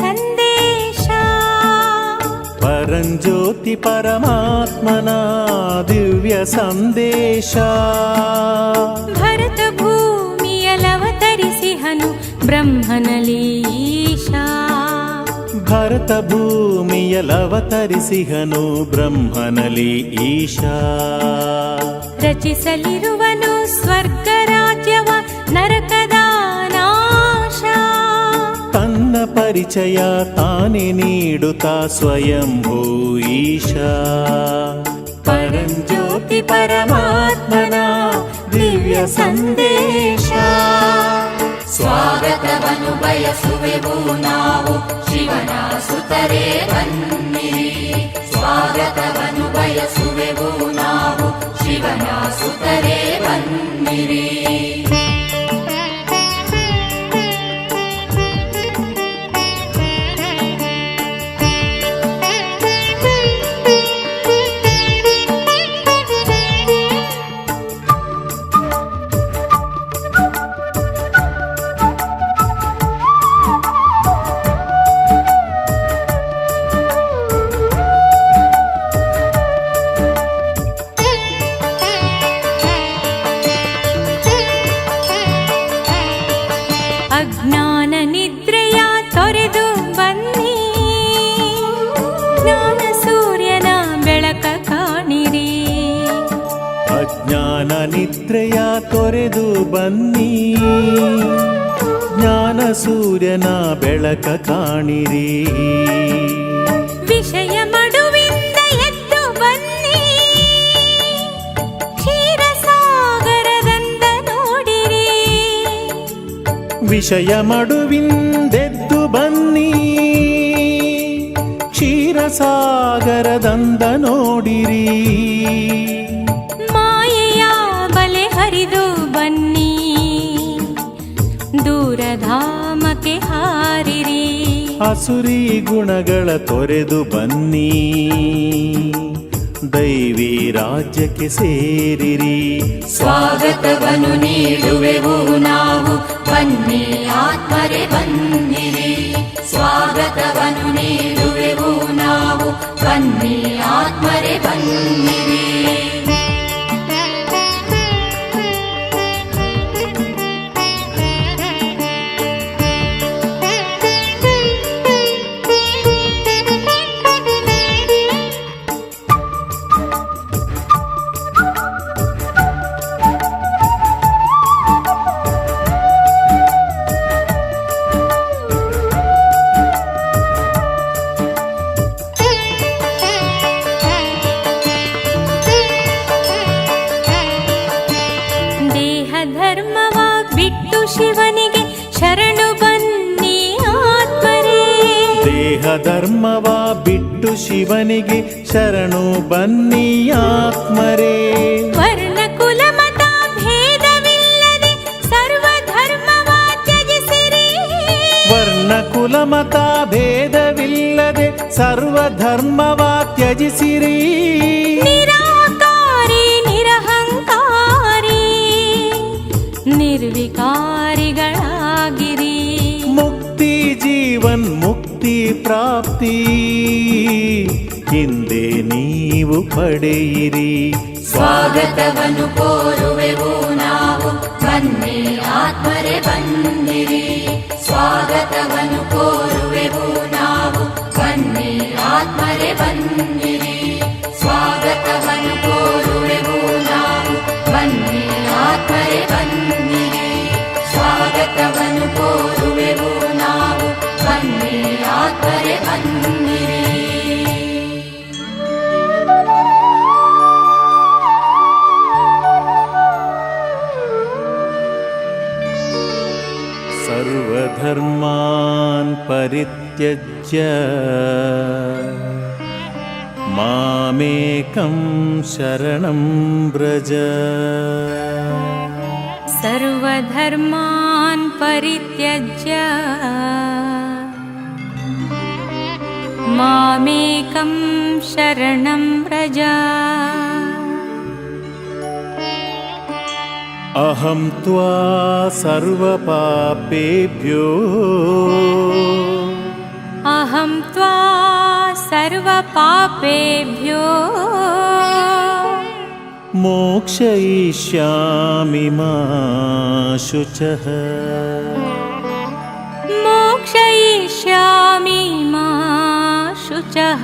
ಸಂದೇಶ. ಪರಂಜ್ಯೋತಿ ಪರಮಾತ್ಮನ ದಿವ್ಯ ಸಂದೇಶ. ಭರತ ಭೂಮಿಯಲವತರಿಸಿಹನು ಬ್ರಹ್ಮನಲೀಶ. ಭರತ ಭೂಮಿಯಲವತರಿಸಿಹನು ಬ್ರಹ್ಮನಲಿ ಈಶಾ. ರಚಿಸಲಿರುವನು ಸ್ವರ್ಗ ರಾಜ್ಯವ ನರಕದ ನಾಶ. ತನ್ನ ಪರಿಚಯ ತಾನೇ ನೀಡುತ್ತಾ ಸ್ವಯಂಭೂ ಈಶಾ. ಪರಂಜ್ಯೋತಿ ಪರಮಾತ್ಮನ ದಿವ್ಯ ಸಂದೇಶ. ಸ್ವಾಗತವನ್ನು ಬಯಸುವೆವು ನಾವು ಶಿವನ ಸುತರೇ ಬನ್ನಿರಿ. ಸ್ವಾಗತವನ್ನು ಬಯಸುವೆವು ನಾವು ಶಿವನ ಸುತರೇ ಬನ್ನಿರಿ. ಅಜ್ಞಾನ ನಿದ್ರೆಯ ತೊರೆದು ಬನ್ನಿ, ಜ್ಞಾನ ಸೂರ್ಯನ ಬೆಳಕ ಕಾಣಿರಿ. ಅಜ್ಞಾನ ನಿದ್ರೆಯ ತೊರೆದು ಬನ್ನಿ, ಜ್ಞಾನ ಸೂರ್ಯನ ಬೆಳಕ ಕಾಣಿರಿ. ವಿಷಯ ಮಡುವಿಂದ ಎದ್ದು ಬನ್ನಿ, ಕ್ಷೀರಸಾಗರದಂದ ನೋಡಿರಿ. ವಿಷಯ ಮಡುವಿಂದೆದ್ದು ಬನ್ನಿ, ಕ್ಷೀರಸಾಗರದಂದ ನೋಡಿರಿ. ಮಾಯೆಯ ಬಲೆ ಹರಿದು ಬನ್ನಿ, ದೂರಧಾಮಕ್ಕೆ ಹಾರಿರಿ. ಅಸುರಿ ಗುಣಗಳ ತೊರೆದು ಬನ್ನಿ, ದೈವಿ ರಾಜ್ಯಕ್ಕೆ ಸೇರಿರಿ. ಸ್ವಾಗತವನ್ನು ನೀಡುವೆವು ನಾವು ಬನ್ನಿ ಆತ್ಮರೇ ಬನ್ನಿರಿ. ಸ್ವಾಗತವನ್ನು ನೀಡುವೆವು ನಾವು ಬನ್ನಿ ಆತ್ಮರೇ ಬನ್ನಿರಿ. ಧರ್ಮವ ಬಿಟ್ಟು ಶಿವನಿಗೆ ಶರಣು ಬನ್ನಿ ಆತ್ಮರೇ. ದೇಹ ಧರ್ಮವ ಬಿಟ್ಟು ಶಿವನಿಗೆ ಶರಣು ಬನ್ನಿ ಆತ್ಮರೇ. ವರ್ಣ ಕುಲ ಮತ ಭೇದವಿಲ್ಲದೆ ಸರ್ವ ಧರ್ಮವ ತ್ಯಜಿಸಿರಿ. ವರ್ಣ ಕುಲ ಮತ ಭೇದವಿಲ್ಲದೆ ಸರ್ವ ಧರ್ಮವ ತ್ಯಜಿಸಿರಿ. ನಿರಾಕಾರಿ ನಿರಹಂಕಾರಿ ನಿರ್ವಿಕಾರಿಗಳಾಗಿರಿ. ಮುಕ್ತಿ ಜೀವನ್ ಮುಕ್ತಿ ಪ್ರಾಪ್ತಿ ಹಿಂದೆ ನೀವು ಪಡೆಯಿರಿ. ಸ್ವಾಗತವನ್ನು ಕೋರುವೆವು ನಾವು ಬನ್ನಿ ಆತ್ಮರೇ ಬನ್ನಿರಿ. ಸ್ವಾಗತವನ್ನು ಕೋರುವೆವು ನಾವು ಬನ್ನಿ ಆತ್ಮರೇ ಬನ್ನಿರಿ. ಸ್ವಾಗತವನ್ನು ಕೋರುವೆವು ನಾವು ಬನ್ನಿ ಆತ್ಮರೇ ಬನ್ನಿರಿ. ಸ್ವಾಗತವನ್ನು ಕೋರುವೆವು ನಾವು ಬನ್ನಿ ಆತ್ಮರೇ ಬನ್ನಿರಿ. ಸರ್ವಧರ್ಮಾನ್ ಪರಿತ್ಯಜ್ಯ ಮಾಮೇಕಂ ಶರಣಂ ವ್ರಜ. ಸರ್ವಧರ್ಮಾನ್ ಪರಿತ್ಯಜ್ಯ ಮಾಮೇಕಂ ಶರಣಂ ವ್ರಜ. ಅಹಂ ತ್ವಾ ಸರ್ವಪಾಪೇಭ್ಯೋ अहं त्वा सर्वपापेभ्यो मोक्षयिष्यामि मा शुचः मोक्षयिष्यामि मा शुचः।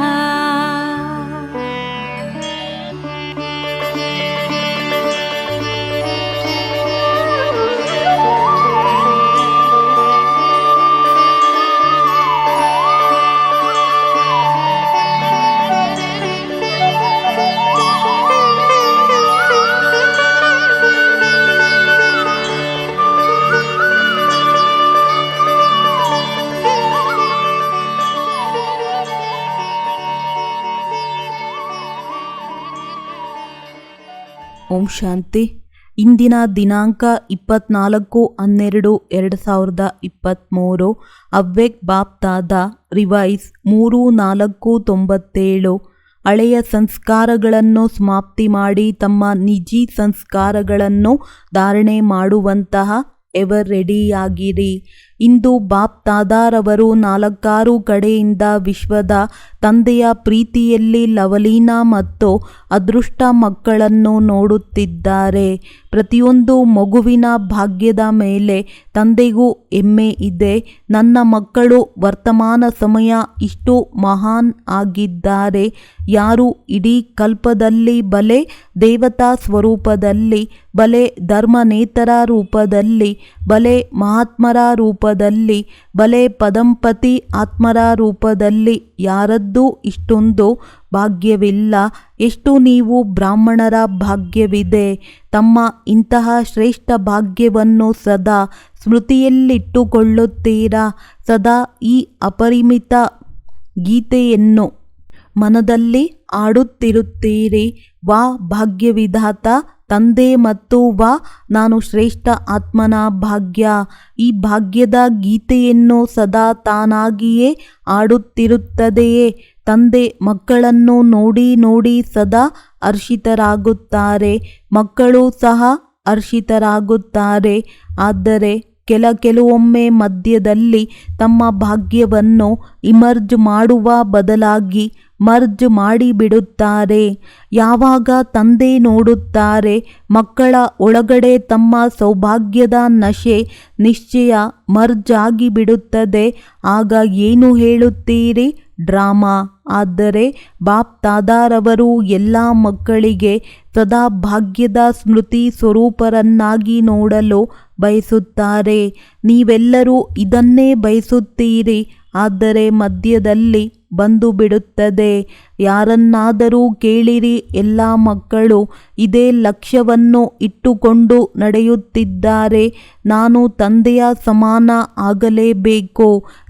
ಓಂ ಶಾಂತಿ. ಇಂದಿನ ದಿನಾಂಕ 24/12/2023. ಅವ್ಯಕ್ಟ್ ಬಾಪ್ ದಾದಾ ರಿವೈಸ್ 3-4-97. ಹಳೆಯ ಸಂಸ್ಕಾರಗಳನ್ನು ಸಮಾಪ್ತಿ ಮಾಡಿ ತಮ್ಮ ನಿಜಿ ಸಂಸ್ಕಾರಗಳನ್ನು ಧಾರಣೆ ಮಾಡುವಂತಹ ಎವರ್ ರೆಡಿಯಾಗಿರಿ. ಇಂದು ಬಾಪ್ ದಾದಾರವರು 4 ಕಡೆಯಿಂದ ವಿಶ್ವದ ತಂದೆಯ ಪ್ರೀತಿಯಲ್ಲಿ ಲವಲೀನ ಮತ್ತು ಅದೃಷ್ಟ ಮಕ್ಕಳನ್ನು ನೋಡುತ್ತಿದ್ದಾರೆ. ಪ್ರತಿಯೊಂದು ಮಗುವಿನ ಭಾಗ್ಯದ ಮೇಲೆ ತಂದೆಗೂ ಹೆಮ್ಮೆ ಇದೆ. ನನ್ನ ಮಕ್ಕಳು ವರ್ತಮಾನ ಸಮಯ ಇಷ್ಟು ಮಹಾನ್ ಆಗಿದ್ದಾರೆ. ಯಾರು ಇಡೀ ಕಲ್ಪದಲ್ಲಿ ಬಲೆ ದೇವತಾ ಸ್ವರೂಪದಲ್ಲಿ, ಬಲೆ ಧರ್ಮನೇತರ ರೂಪದಲ್ಲಿ, ಬಲೆ ಮಹಾತ್ಮರ ರೂಪದಲ್ಲಿ, ಬಲೆ ಪದಂಪತಿ ಆತ್ಮರ ರೂಪದಲ್ಲಿ ಯಾರದ್ದೂ ಇಷ್ಟೊಂದು ಭಾಗ್ಯವಿಲ್ಲ. ಎಷ್ಟು ನೀವು ಬ್ರಾಹ್ಮಣರ ಭಾಗ್ಯವಿದೆ. ತಮ್ಮ ಇಂತಹ ಶ್ರೇಷ್ಠ ಭಾಗ್ಯವನ್ನು ಸದಾ ಸ್ಮೃತಿಯಲ್ಲಿಟ್ಟುಕೊಳ್ಳುತ್ತೀರಾ. ಸದಾ ಈ ಅಪರಿಮಿತ ಗೀತೆಯನ್ನು ಮನದಲ್ಲಿ ಆಡುತ್ತಿರುತ್ತೀರಿ. ವಾ ಭಾಗ್ಯವಿಧಾತ ತಂದೆ ಮತ್ತು ವಾ ನಾನು ಶ್ರೇಷ್ಠ ಆತ್ಮನ ಭಾಗ್ಯ. ಈ ಭಾಗ್ಯದ ಗೀತೆಯನ್ನು ಸದಾ ತಾನಾಗಿಯೇ ಆಡುತ್ತಿರುತ್ತದೆಯೇ. ತಂದೆ ಮಕ್ಕಳನ್ನು ನೋಡಿ ನೋಡಿ ಸದಾ ಹರ್ಷಿತರಾಗುತ್ತಾರೆ. ಮಕ್ಕಳು ಸಹ ಹರ್ಷಿತರಾಗುತ್ತಾರೆ. ಆದರೆ ಕೆಲವೊಮ್ಮೆ ಮಧ್ಯದಲ್ಲಿ ತಮ್ಮ ಭಾಗ್ಯವನ್ನು ಇಮರ್ಜ್ ಮಾಡುವ ಬದಲಾಗಿ ಮರ್ಜ್ ಮಾಡಿಬಿಡುತ್ತಾರೆ. ಯಾವಾಗ ತಂದೆ ನೋಡುತ್ತಾರೆ ಮಕ್ಕಳ ಒಳಗಡೆ ತಮ್ಮ ಸೌಭಾಗ್ಯದ ನಶೆ ನಿಶ್ಚಯ ಮರ್ಜ್ ಆಗಿಬಿಡುತ್ತದೆ, ಆಗ ಏನು ಹೇಳುತ್ತೀರಿ? ಡ್ರಾಮಾ. ಆದರೆ ಬಾಪ್ ದಾದಾರವರು ಎಲ್ಲ ಮಕ್ಕಳಿಗೆ ಸದಾ ಭಾಗ್ಯದ ಸ್ಮೃತಿ ಸ್ವರೂಪರನ್ನಾಗಿ ನೋಡಲು ಬಯಸುತ್ತಾರೆ. ನೀವೆಲ್ಲರೂ ಇದನ್ನೇ ಬಯಸುತ್ತೀರಿ. ಆದರೆ ಮಧ್ಯದಲ್ಲಿ ಬಂದು ಬಿಡುತ್ತದೆ. ಯಾರನ್ನಾದರೂ ಕೇಳಿರಿ, ಎಲ್ಲ ಮಕ್ಕಳು ಇದೇ ಲಕ್ಷ್ಯವನ್ನು ಇಟ್ಟುಕೊಂಡು ನಡೆಯುತ್ತಿದ್ದಾರೆ. ನಾನು ತಂದೆಯ ಸಮಾನ ಆಗಲೇಬೇಕು.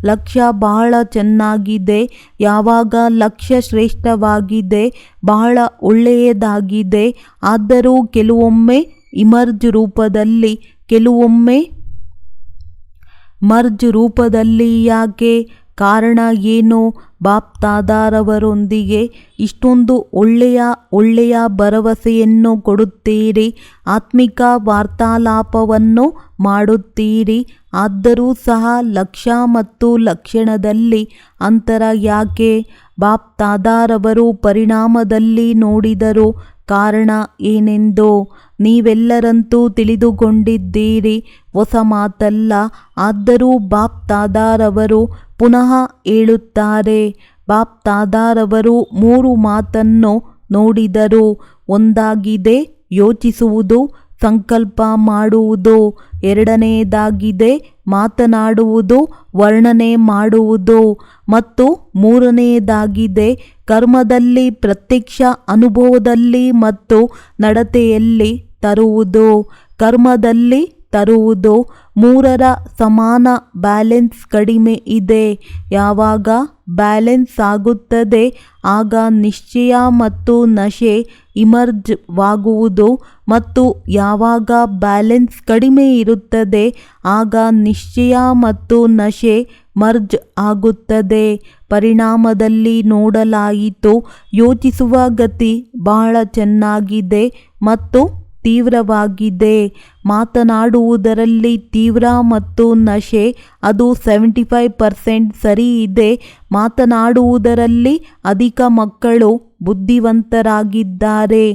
ಲಕ್ಷ್ಯ ಬಹಳ ಚೆನ್ನಾಗಿದೆ. ಯಾವಾಗ ಲಕ್ಷ್ಯ ಶ್ರೇಷ್ಠವಾಗಿದೆ, ಬಹಳ ಒಳ್ಳೆಯದಾಗಿದೆ. ಆದರೂ ಕೆಲವೊಮ್ಮೆ ಇಮರ್ಜ್ ರೂಪದಲ್ಲಿ, ಕೆಲವೊಮ್ಮೆ ಮರ್ಜ್ ರೂಪದಲ್ಲಿ. ಯಾಕೆ? ಕಾರಣ ಏನು? ಬಾಪ್ ದಾದಾರವರೊಂದಿಗೆ ಇಷ್ಟೊಂದು ಒಳ್ಳೆಯ ಭರವಸೆಯನ್ನು ಕೊಡುತ್ತೀರಿ, ಆತ್ಮಿಕ ವಾರ್ತಾಲಾಪವನ್ನು ಮಾಡುತ್ತೀರಿ. ಆದರೂ ಸಹ ಲಕ್ಷ್ಯ ಮತ್ತು ಲಕ್ಷಣದಲ್ಲಿ ಅಂತರ ಯಾಕೆ? ಬಾಪ್ ದಾದಾರವರು ಪರಿಣಾಮದಲ್ಲಿ ನೋಡಿದರು ಕಾರಣ ಏನೆಂದು. ನೀವೆಲ್ಲರಂತೂ ತಿಳಿದುಕೊಂಡಿದ್ದೀರಿ, ಹೊಸ ಮಾತಲ್ಲ. ಆದರೂ ಬಾಪ್ ದಾದಾರವರು ಪುನಃ ಹೇಳುತ್ತಾರೆ. ಬಾಪ್ ದಾದಾರವರು 3 ಮಾತನ್ನು ನೋಡಿದರು. ಒಂದಾಗಿದೆ ಯೋಚಿಸುವುದು, ಸಂಕಲ್ಪ ಮಾಡುವುದು. ಎರಡನೆಯದಾಗಿದೆ ಮಾತನಾಡುವುದು, ವರ್ಣನೆ ಮಾಡುವುದು. ಮತ್ತು ಮೂರನೆಯದಾಗಿದೆ ಕರ್ಮದಲ್ಲಿ, ಪ್ರತ್ಯಕ್ಷ ಅನುಭವದಲ್ಲಿ ಮತ್ತು ನಡತೆಯಲ್ಲಿ ತರುವುದು. ಕರ್ಮದಲ್ಲಿ ತರುವುದು. 3ರ ಸಮಾನ ಬ್ಯಾಲೆನ್ಸ್ ಕಡಿಮೆ ಇದೆ. ಯಾವಾಗ ಬ್ಯಾಲೆನ್ಸ್ ಆಗುತ್ತದೆ ಆಗ ನಿಶ್ಚಯ ಮತ್ತು ನಶೆ ಇಮರ್ಜ್ ವಾಗುವುದು. ಮತ್ತು ಯಾವಾಗ ಬ್ಯಾಲೆನ್ಸ್ ಕಡಿಮೆ ಇರುತ್ತದೆ ಆಗ ನಿಶ್ಚಯ ಮತ್ತು ನಶೆ ಮರ್ಜ್ ಆಗುತ್ತದೆ. ಪರಿಣಾಮದಲ್ಲಿ ನೋಡಲಾಯಿತು ಯೋಚಿಸುವ ಗತಿ ಬಹಳ ಚೆನ್ನಾಗಿದೆ ಮತ್ತು ತೀವ್ರವಾಗಿದೆ. ಮಾತನಾಡುವುದರಲ್ಲಿ ತೀವ್ರ ಮತ್ತು ನಶೆ ಅದು 75% ಸರಿ ಇದೆ. ಮಾತನಾಡುವುದರಲ್ಲಿ ಅಧಿಕ ಮಕ್ಕಳು ಬುದ್ಧಿವಂತರಾಗಿದ್ದಾರೆ.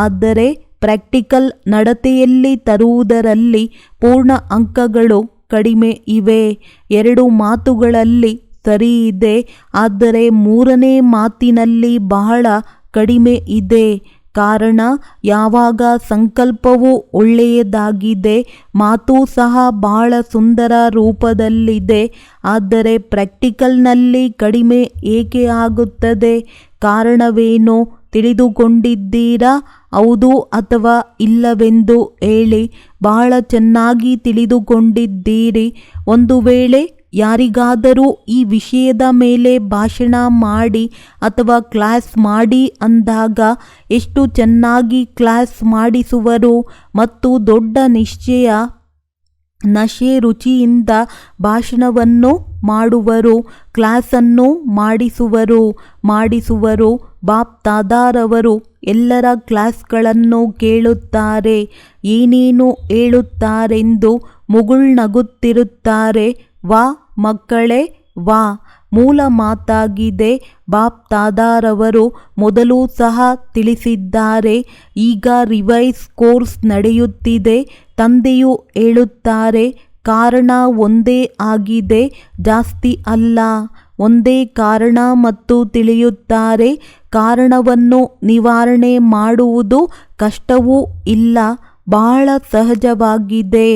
ಆದರೆ ಪ್ರಾಕ್ಟಿಕಲ್ ನಡತೆಯಲ್ಲಿ ತರುವುದರಲ್ಲಿ ಪೂರ್ಣ ಅಂಕಗಳು ಕಡಿಮೆ ಇವೆ. 2 ಮಾತುಗಳಲ್ಲಿ ಸರಿ ಇದೆ, ಆದರೆ 3ನೇ ಮಾತಿನಲ್ಲಿ ಬಹಳ ಕಡಿಮೆ ಇದೆ. ಕಾರಣ, ಯಾವಾಗ ಸಂಕಲ್ಪವು ಒಳ್ಳೆಯದಾಗಿದೆ, ಮಾತು ಸಹ ಬಹಳ ಸುಂದರ ರೂಪದಲ್ಲಿದೆ, ಆದರೆ ಪ್ರಾಕ್ಟಿಕಲ್ನಲ್ಲಿ ಕಡಿಮೆ ಏಕೆ ಆಗುತ್ತದೆ? ಕಾರಣವೇನು ತಿಳಿದುಕೊಂಡಿದ್ದೀರಾ? ಹೌದು ಅಥವಾ ಇಲ್ಲವೆಂದು ಹೇಳಿ. ಬಹಳ ಚೆನ್ನಾಗಿ ತಿಳಿದುಕೊಂಡಿದ್ದೀರಿ. ಒಂದು ವೇಳೆ ಯಾರಿಗಾದರೂ ಈ ವಿಷಯದ ಮೇಲೆ ಭಾಷಣ ಮಾಡಿ ಅಥವಾ ಕ್ಲಾಸ್ ಮಾಡಿ ಅಂದಾಗ ಎಷ್ಟು ಚೆನ್ನಾಗಿ ಕ್ಲಾಸ್ ಮಾಡಿಸುವರು ಮತ್ತು ದೊಡ್ಡ ನಿಶ್ಚಯ ನಶೆ ರುಚಿಯಿಂದ ಭಾಷಣವನ್ನು ಮಾಡುವರು, ಕ್ಲಾಸನ್ನು ಮಾಡಿಸುವರು. ಬಾಪ್ ದಾದಾರವರು ಎಲ್ಲರ ಕ್ಲಾಸ್ಗಳನ್ನು ಕೇಳುತ್ತಾರೆ, ಏನೇನು ಹೇಳುತ್ತಾರೆಂದು ಮುಗುಳ್ನಗುತ್ತಿರುತ್ತಾರೆ. ವಾ ಮಕ್ಕಳೇ ವಾ, ಮೂಲ ಮಾತಾಗಿದೆ. ಬಾಪ್ ದಾದಾರವರು ಮೊದಲು ಸಹ ತಿಳಿಸಿದ್ದಾರೆ. ಈಗ ರಿವೈಸ್ ಕೋರ್ಸ್ ನಡೆಯುತ್ತಿದೆ. ತಂದೆಯು ಹೇಳುತ್ತಾರೆ, ಕಾರಣ ಒಂದೇ ಆಗಿದೆ, ಜಾಸ್ತಿ ಅಲ್ಲ. ಒಂದೇ ಕಾರಣ ಮತ್ತು ತಿಳಿಯುತ್ತಾರೆ. ಕಾರಣವನ್ನು ನಿವಾರಣೆ ಮಾಡುವುದು ಕಷ್ಟವೂ ಇಲ್ಲ, ಬಹಳ ಸಹಜವಾಗಿದೆ.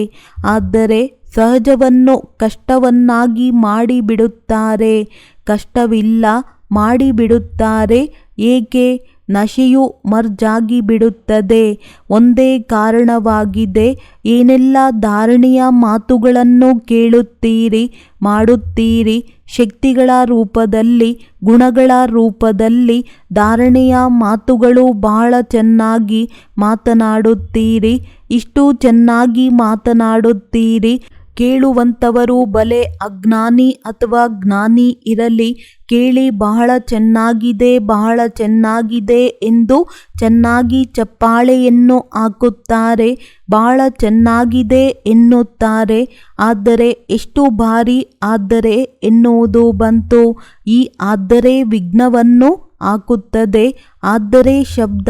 ಆದರೆ ಸಹಜವನ್ನು ಕಷ್ಟವನ್ನಾಗಿ ಮಾಡಿಬಿಡುತ್ತಾರೆ. ಕಷ್ಟವಿಲ್ಲ, ಮಾಡಿಬಿಡುತ್ತಾರೆ. ಏಕೆ? ನಶೆಯು ಮರ್ಜಾಗಿ ಬಿಡುತ್ತದೆ. ಒಂದೇ ಕಾರಣವಾಗಿದೆ. ಏನೆಲ್ಲ ಧಾರಣೆಯ ಮಾತುಗಳನ್ನು ಕೇಳುತ್ತೀರಿ, ಮಾಡುತ್ತೀರಿ, ಶಕ್ತಿಗಳ ರೂಪದಲ್ಲಿ, ಗುಣಗಳ ರೂಪದಲ್ಲಿ ಧಾರಣೆಯ ಮಾತುಗಳು ಬಹಳ ಚೆನ್ನಾಗಿ ಮಾತನಾಡುತ್ತೀರಿ. ಇಷ್ಟು ಚೆನ್ನಾಗಿ ಮಾತನಾಡುತ್ತೀರಿ. ಕೇಳುವಂಥವರು ಬಲೆ ಅಜ್ಞಾನಿ ಅಥವಾ ಜ್ಞಾನಿ ಇರಲಿ, ಕೇಳಿ ಬಹಳ ಚೆನ್ನಾಗಿದೆ, ಬಹಳ ಚೆನ್ನಾಗಿದೆ ಎಂದು ಚೆನ್ನಾಗಿ ಚಪ್ಪಾಳೆಯನ್ನು ಹಾಕುತ್ತಾರೆ, ಬಹಳ ಚೆನ್ನಾಗಿದೆ ಎನ್ನುತ್ತಾರೆ. ಆದರೆ ಎಷ್ಟು ಬಾರಿ ಆದರೆ ಎನ್ನುವುದು ಬಂತು? ಈ ಆದರೆ ವಿಘ್ನವನ್ನು ಹಾಕುತ್ತದೆ. ಆದರೆ ಶಬ್ದ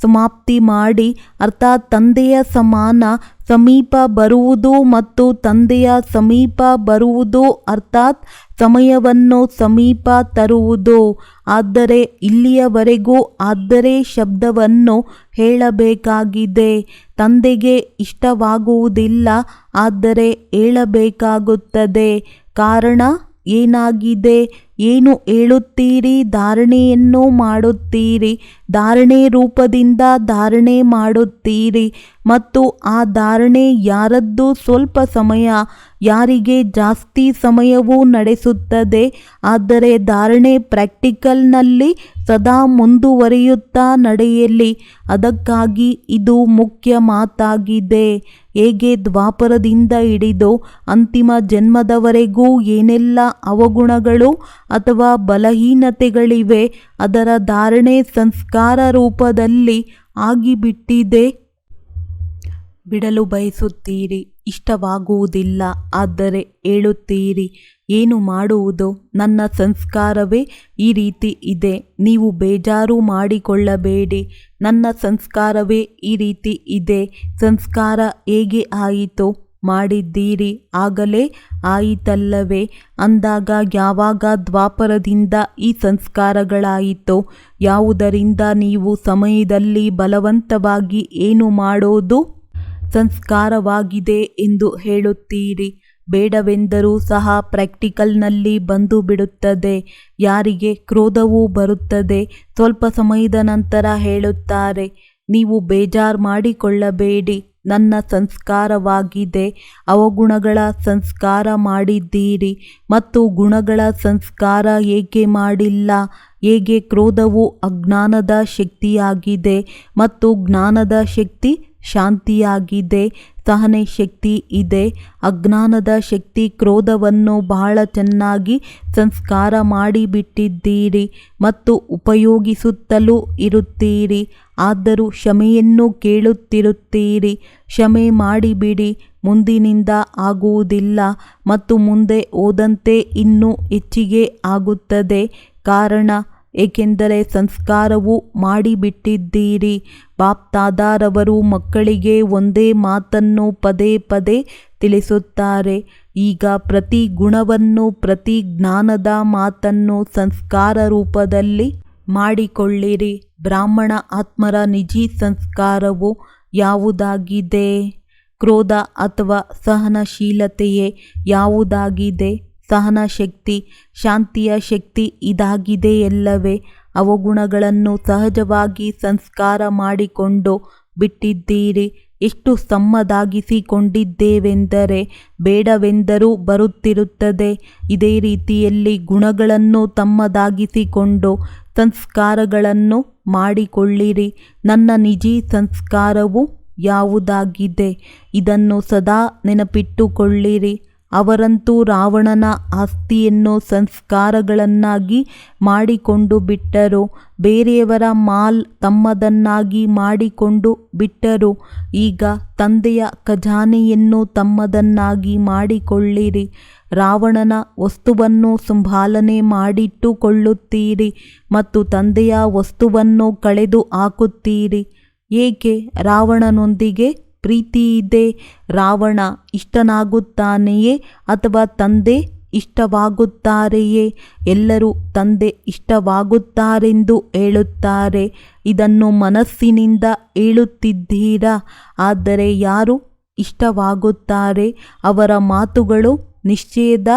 ಸಮಾಪ್ತಿ ಮಾಡಿ, ಅರ್ಥಾತ್ ತಂದೆಯ ಸಮಾನ ಸಮೀಪ ಬರುವುದು ಮತ್ತು ತಂದೆಯ ಸಮೀಪ ಬರುವುದು, ಅರ್ಥಾತ್ ಸಮಯವನ್ನು ಸಮೀಪ ತರುವುದು. ಆದರೆ ಇಲ್ಲಿಯವರೆಗೂ ಆದರೆ ಶಬ್ದವನ್ನು ಹೇಳಬೇಕಾಗಿದೆ. ತಂದೆಗೆ ಇಷ್ಟವಾಗುವುದಿಲ್ಲ, ಆದರೆ ಹೇಳಬೇಕಾಗುತ್ತದೆ. ಕಾರಣ ಏನಾಗಿದೆ? ಏನು ಹೇಳುತ್ತೀರಿ? ಧಾರಣೆಯನ್ನು ಮಾಡುತ್ತೀರಿ. ಧಾರಣೆ ರೂಪದಿಂದ ಧಾರಣೆ ಮಾಡುತ್ತೀರಿ ಮತ್ತು ಆ ಧಾರಣೆ ಯಾರದ್ದು ಸ್ವಲ್ಪ ಸಮಯ, ಯಾರಿಗೆ ಜಾಸ್ತಿ ಸಮಯವೂ ನಡೆಸುತ್ತದೆ. ಆದರೆ ಧಾರಣೆ ಪ್ರಾಕ್ಟಿಕಲ್ನಲ್ಲಿ ಸದಾ ಮುಂದುವರಿಯುತ್ತಾ ನಡೆಯಲಿ. ಅದಕ್ಕಾಗಿ ಇದು ಮುಖ್ಯ ಮಾತಾಗಿದೆ. ಹೇಗೆ ದ್ವಾಪರದಿಂದ ಹಿಡಿದು ಅಂತಿಮ ಜನ್ಮದವರೆಗೂ ಏನೆಲ್ಲ ಅವಗುಣಗಳು ಅಥವಾ ಬಲಹೀನತೆಗಳಿವೆ, ಅದರ ಧಾರಣೆ ಸಂಸ್ಕಾರ ರೂಪದಲ್ಲಿ ಆಗಿಬಿಟ್ಟಿದೆ. ಬಿಡಲು ಬಯಸುತ್ತೀರಿ, ಇಷ್ಟವಾಗುವುದಿಲ್ಲ, ಆದರೆ ಹೇಳುತ್ತೀರಿ, ಏನು ಮಾಡುವುದು? ನನ್ನ ಸಂಸ್ಕಾರವೇ ಈ ರೀತಿ ಇದೆ. ನೀವು ಬೇಜಾರು ಮಾಡಿಕೊಳ್ಳಬೇಡಿ, ನನ್ನ ಸಂಸ್ಕಾರವೇ ಈ ರೀತಿ ಇದೆ. ಸಂಸ್ಕಾರ ಹೇಗೆ ಆಯಿತು? ಮಾಡಿದ್ದೀರಿ, ಆಗಲೇ ಆಯಿತಲ್ಲವೇ? ಅಂದಾಗ ಯಾವಾಗ ದ್ವಾಪರದಿಂದ ಈ ಸಂಸ್ಕಾರಗಳಾಯಿತು? ಯಾವುದರಿಂದ ನೀವು ಸಮಯದಲ್ಲಿ ಬಲವಂತವಾಗಿ ಏನು ಮಾಡೋದು ಸಂಸ್ಕಾರವಾಗಿದೆ ಎಂದು ಹೇಳುತ್ತೀರಿ? ಬೇಡವೆಂದರೂ ಸಹ ಪ್ರಾಕ್ಟಿಕಲ್ನಲ್ಲಿ ಬಂದು ಬಿಡುತ್ತದೆ. ಯಾರಿಗೆ ಕ್ರೋಧವೂ ಬರುತ್ತದೆ. ಸ್ವಲ್ಪ ಸಮಯದ ನಂತರ ಹೇಳುತ್ತಾರೆ, ನೀವು ಬೇಜಾರು ಮಾಡಿಕೊಳ್ಳಬೇಡಿ, ನನ್ನ ಸಂಸ್ಕಾರವಾಗಿದೆ. ಅವಗುಣಗಳ ಸಂಸ್ಕಾರ ಮಾಡಿದ್ದೀರಿ ಮತ್ತು ಗುಣಗಳ ಸಂಸ್ಕಾರ ಏಕೆ ಮಾಡಿಲ್ಲ? ಹೇಗೆ ಕ್ರೋಧವು ಅಜ್ಞಾನದ ಶಕ್ತಿಯಾಗಿದೆ ಮತ್ತು ಜ್ಞಾನದ ಶಕ್ತಿ ಶಾಂತಿಯಾಗಿದೆ. ಸಹನೆ ಶಕ್ತಿ ಇದೆ. ಅಜ್ಞಾನದ ಶಕ್ತಿ ಕ್ರೋಧವನ್ನು ಬಹಳ ಚೆನ್ನಾಗಿ ಸಂಸ್ಕಾರ ಮಾಡಿಬಿಟ್ಟಿದ್ದೀರಿ ಮತ್ತು ಉಪಯೋಗಿಸುತ್ತಲೂ ಇರುತ್ತೀರಿ. ಆದರೂ ಕ್ಷಮೆಯನ್ನು ಕೇಳುತ್ತಿರುತ್ತೀರಿ. ಕ್ಷಮೆ ಮಾಡಿಬಿಡಿ, ಮುಂದಿನಿಂದ ಆಗುವುದಿಲ್ಲ ಮತ್ತು ಮುಂದೆ ಹೋದಂತೆ ಇನ್ನೂ ಹೆಚ್ಚಿಗೆ ಆಗುತ್ತದೆ. ಕಾರಣ ಏಕೆಂದರೆ ಸಂಸ್ಕಾರವು ಮಾಡಿಬಿಟ್ಟಿದ್ದೀರಿ. ಬಾಪ್ತಾದಾರವರು ಮಕ್ಕಳಿಗೆ ಒಂದೇ ಮಾತನ್ನು ಪದೇ ಪದೇ ತಿಳಿಸುತ್ತಾರೆ. ಈಗ ಪ್ರತಿ ಗುಣವನ್ನು, ಪ್ರತಿ ಜ್ಞಾನದ ಮಾತನ್ನು ಸಂಸ್ಕಾರ ರೂಪದಲ್ಲಿ ಮಾಡಿಕೊಳ್ಳಿರಿ. ಬ್ರಾಹ್ಮಣ ಆತ್ಮರ ನಿಜಿ ಸಂಸ್ಕಾರವು ಯಾವುದಾಗಿದೆ? ಕ್ರೋಧ ಅಥವಾ ಸಹನಶೀಲತೆಯೇ ಯಾವುದಾಗಿದೆ? ಸಹನ ಶಕ್ತಿ, ಶಾಂತಿಯ ಶಕ್ತಿ ಇದಾಗಿದೆಯಲ್ಲವೇ? ಅವಗುಣಗಳನ್ನು ಸಹಜವಾಗಿ ಸಂಸ್ಕಾರ ಮಾಡಿಕೊಂಡು ಬಿಟ್ಟಿದ್ದೀರಿ. ಎಷ್ಟು ಸಮ್ಮದಾಗಿಸಿಕೊಂಡಿದ್ದೇವೆಂದರೆ ಬೇಡವೆಂದರೂ ಬರುತ್ತಿರುತ್ತದೆ. ಇದೇ ರೀತಿಯಲ್ಲಿ ಗುಣಗಳನ್ನು ತಮ್ಮದಾಗಿಸಿಕೊಂಡು ಸಂಸ್ಕಾರಗಳನ್ನು ಮಾಡಿಕೊಳ್ಳಿರಿ. ನನ್ನ ನಿಜಿ ಸಂಸ್ಕಾರವು ಯಾವುದಾಗಿದೆ? ಇದನ್ನು ಸದಾ ನೆನಪಿಟ್ಟುಕೊಳ್ಳಿರಿ. ಅವರಂತೂ ರಾವಣನ ಆಸ್ತಿಯನ್ನು ಸಂಸ್ಕಾರಗಳನ್ನಾಗಿ ಮಾಡಿಕೊಂಡು ಬಿಟ್ಟರು. ಬೇರೆಯವರ ಮಾಲ್ ತಮ್ಮದನ್ನಾಗಿ ಮಾಡಿಕೊಂಡು ಬಿಟ್ಟರು. ಈಗ ತಂದೆಯ ಖಜಾನೆಯನ್ನು ತಮ್ಮದನ್ನಾಗಿ ಮಾಡಿಕೊಳ್ಳಿರಿ. ರಾವಣನ ವಸ್ತುವನ್ನು ಸಂಭಾಲನೆ ಮಾಡಿಟ್ಟುಕೊಳ್ಳುತ್ತೀರಿ ಮತ್ತು ತಂದೆಯ ವಸ್ತುವನ್ನು ಕಳೆದು ಹಾಕುತ್ತೀರಿ. ಏಕೆ? ರಾವಣನೊಂದಿಗೆ ಪ್ರೀತಿ ಇದೆ. ರಾವಣ ಇಷ್ಟನಾಗುತ್ತಾನೆಯೇ ಅಥವಾ ತಂದೆ ಇಷ್ಟವಾಗುತ್ತಾರೆಯೇ? ಎಲ್ಲರೂ ತಂದೆ ಇಷ್ಟವಾಗುತ್ತಾರೆಂದು ಹೇಳುತ್ತಾರೆ. ಇದನ್ನು ಮನಸ್ಸಿನಿಂದ ಹೇಳುತ್ತಿದ್ದೀರಾ? ಆದರೆ ಯಾರು ಇಷ್ಟವಾಗುತ್ತಾರೆ? ಅವರ ಮಾತುಗಳು ನಿಶ್ಚಯದ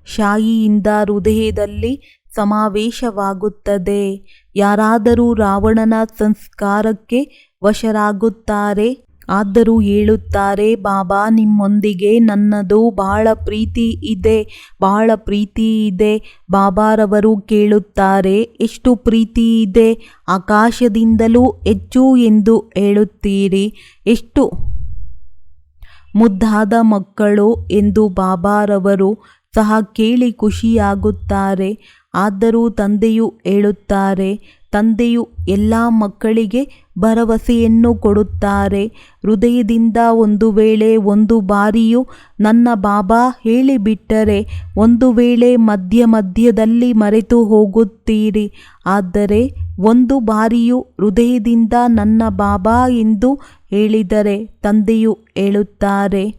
ಶಾಯಿಯಿಂದ ಹೃದಯದಲ್ಲಿ ಸಮಾವೇಶವಾಗುತ್ತದೆ. ಯಾರಾದರೂ ರಾವಣನ ಸಂಸ್ಕಾರಕ್ಕೆ ವಶರಾಗುತ್ತಾರೆ. ಆದರೂ ಹೇಳುತ್ತಾರೆ, ಬಾಬಾ ನಿಮ್ಮೊಂದಿಗೆ ನನ್ನದು ಬಹಳ ಪ್ರೀತಿ ಇದೆ, ಬಹಳ ಪ್ರೀತಿ ಇದೆ. ಬಾಬಾರವರು ಕೇಳುತ್ತಾರೆ, ಎಷ್ಟು ಪ್ರೀತಿ ಇದೆ? ಆಕಾಶದಿಂದಲೂ ಹೆಚ್ಚು ಎಂದು ಹೇಳುತ್ತೀರಿ. ಎಷ್ಟು ಮುದ್ದಾದ ಮಕ್ಕಳು ಎಂದು ಬಾಬಾರವರು ಸಹ ಕೇಳಿ ಖುಷಿಯಾಗುತ್ತಾರೆ. ಆದರೂ ತಂದೆಯು ಹೇಳುತ್ತಾರೆ, ತಂದೆಯು ಎಲ್ಲ ಮಕ್ಕಳಿಗೆ ಭರವಸೆಯನ್ನು ಕೊಡುತ್ತಾರೆ. ಹೃದಯದಿಂದ ಒಂದು ವೇಳೆ ಒಂದು ಬಾರಿಯೂ ನನ್ನ ಬಾಬಾ ಹೇಳಿಬಿಟ್ಟರೆ ಒಂದು ವೇಳೆ ಮಧ್ಯದಲ್ಲಿ ಮರೆತು ಹೋಗುತ್ತೀರಿ. ಆದರೆ ಒಂದು ಬಾರಿಯೂ ಹೃದಯದಿಂದ ನನ್ನ ಬಾಬಾ ಎಂದು ಹೇಳಿದರೆ ತಂದೆಯು ಹೇಳುತ್ತಾರೆ,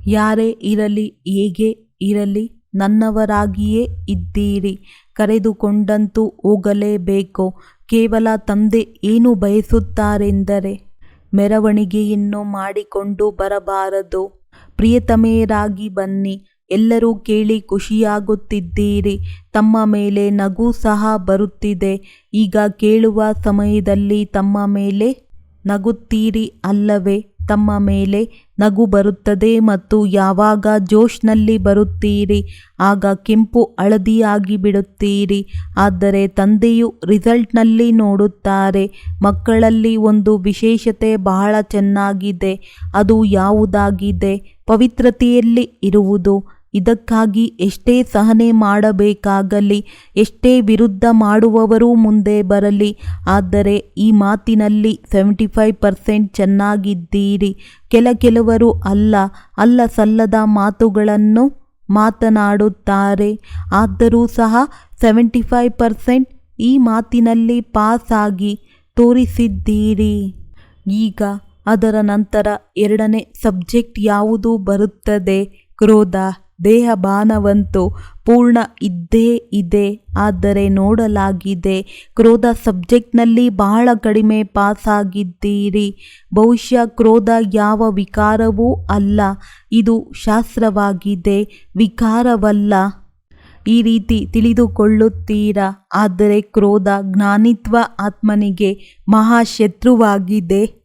ಯಾರೇ ಇರಲಿ, ಹೇಗೆ ಇರಲಿ, ನನ್ನವರಾಗಿಯೇ ಇದ್ದೀರಿ. ಕರೆದುಕೊಂಡಂತೂ ಹೋಗಲೇಬೇಕು. ಕೇವಲ ತಂದೆ ಏನು ಬಯಸುತ್ತಾರೆಂದರೆ ಮೆರವಣಿಗೆಯನ್ನು ಮಾಡಿಕೊಂಡು ಬರಬಾರದು. ಪ್ರಿಯತಮೆಯರಾಗಿ ಬನ್ನಿ. ಎಲ್ಲರೂ ಕೇಳಿ ಖುಷಿಯಾಗುತ್ತಿದ್ದೀರಿ. ತಮ್ಮ ಮೇಲೆ ನಗು ಸಹ ಬರುತ್ತಿದೆ. ಈಗ ಕೇಳುವ ಸಮಯದಲ್ಲಿ ತಮ್ಮ ಮೇಲೆ ನಗುತ್ತೀರಿ ಅಲ್ಲವೇ? ತಮ್ಮ ಮೇಲೆ ನಗು ಬರುತ್ತದೆ ಮತ್ತು ಯಾವಾಗ ಜೋಶ್ನಲ್ಲಿ ಬರುತ್ತೀರಿ ಆಗ ಕೆಂಪು ಹಳದಿಯಾಗಿ ಬಿಡುತ್ತೀರಿ. ಆದರೆ ತಂದೆಯು ರಿಸಲ್ಟ್ನಲ್ಲಿ ನೋಡುತ್ತಾರೆ. ಮಕ್ಕಳಲ್ಲಿ ಒಂದು ವಿಶೇಷತೆ ಬಹಳ ಚೆನ್ನಾಗಿದೆ. ಅದು ಯಾವುದಾಗಿದೆ? ಪವಿತ್ರತೆಯಲ್ಲಿ ಇರುವುದು. ಇದಕ್ಕಾಗಿ ಎಷ್ಟೇ ಸಹನೆ ಮಾಡಬೇಕಾಗಲಿ, ಎಷ್ಟೇ ವಿರುದ್ಧ ಮಾಡುವವರು ಮುಂದೆ ಬರಲಿ, ಆದರೆ ಈ ಮಾತಿನಲ್ಲಿ 75% ಚೆನ್ನಾಗಿದ್ದೀರಿ. ಕೆಲವರು ಅಲ್ಲ ಸಲ್ಲದ ಮಾತುಗಳನ್ನು ಮಾತನಾಡುತ್ತಾರೆ. ಆದರೂ ಸಹ 75% ಈ ಮಾತಿನಲ್ಲಿ ಪಾಸ್ ಆಗಿ ತೋರಿಸಿದ್ದೀರಿ. ಈಗ ಅದರ ನಂತರ ಎರಡನೇ ಸಬ್ಜೆಕ್ಟ್ ಯಾವುದು ಬರುತ್ತದೆ? ಕ್ರೋಧ. ದೇಹಭಾನವಂತೂ ಪೂರ್ಣ ಇದ್ದೇ ಇದೆ. ಆದರೆ ನೋಡಲಾಗಿದೆ ಕ್ರೋಧ ಸಬ್ಜೆಕ್ಟ್ನಲ್ಲಿ ಬಹಳ ಕಡಿಮೆ ಪಾಸ್ ಆಗಿದ್ದೀರಿ. ಬಹುಶಃ ಕ್ರೋಧ ಯಾವ ವಿಕಾರವೂ ಅಲ್ಲ, ಇದು ಶಾಸ್ತ್ರವಾಗಿದೆ, ವಿಕಾರವಲ್ಲ. ಈ ರೀತಿ ತಿಳಿದುಕೊಳ್ಳುತ್ತೀರಾ? ಆದರೆ ಕ್ರೋಧ ಜ್ಞಾನಿತ್ವ ಆತ್ಮನಿಗೆ ಮಹಾಶತ್ರುವಾಗಿದೆ.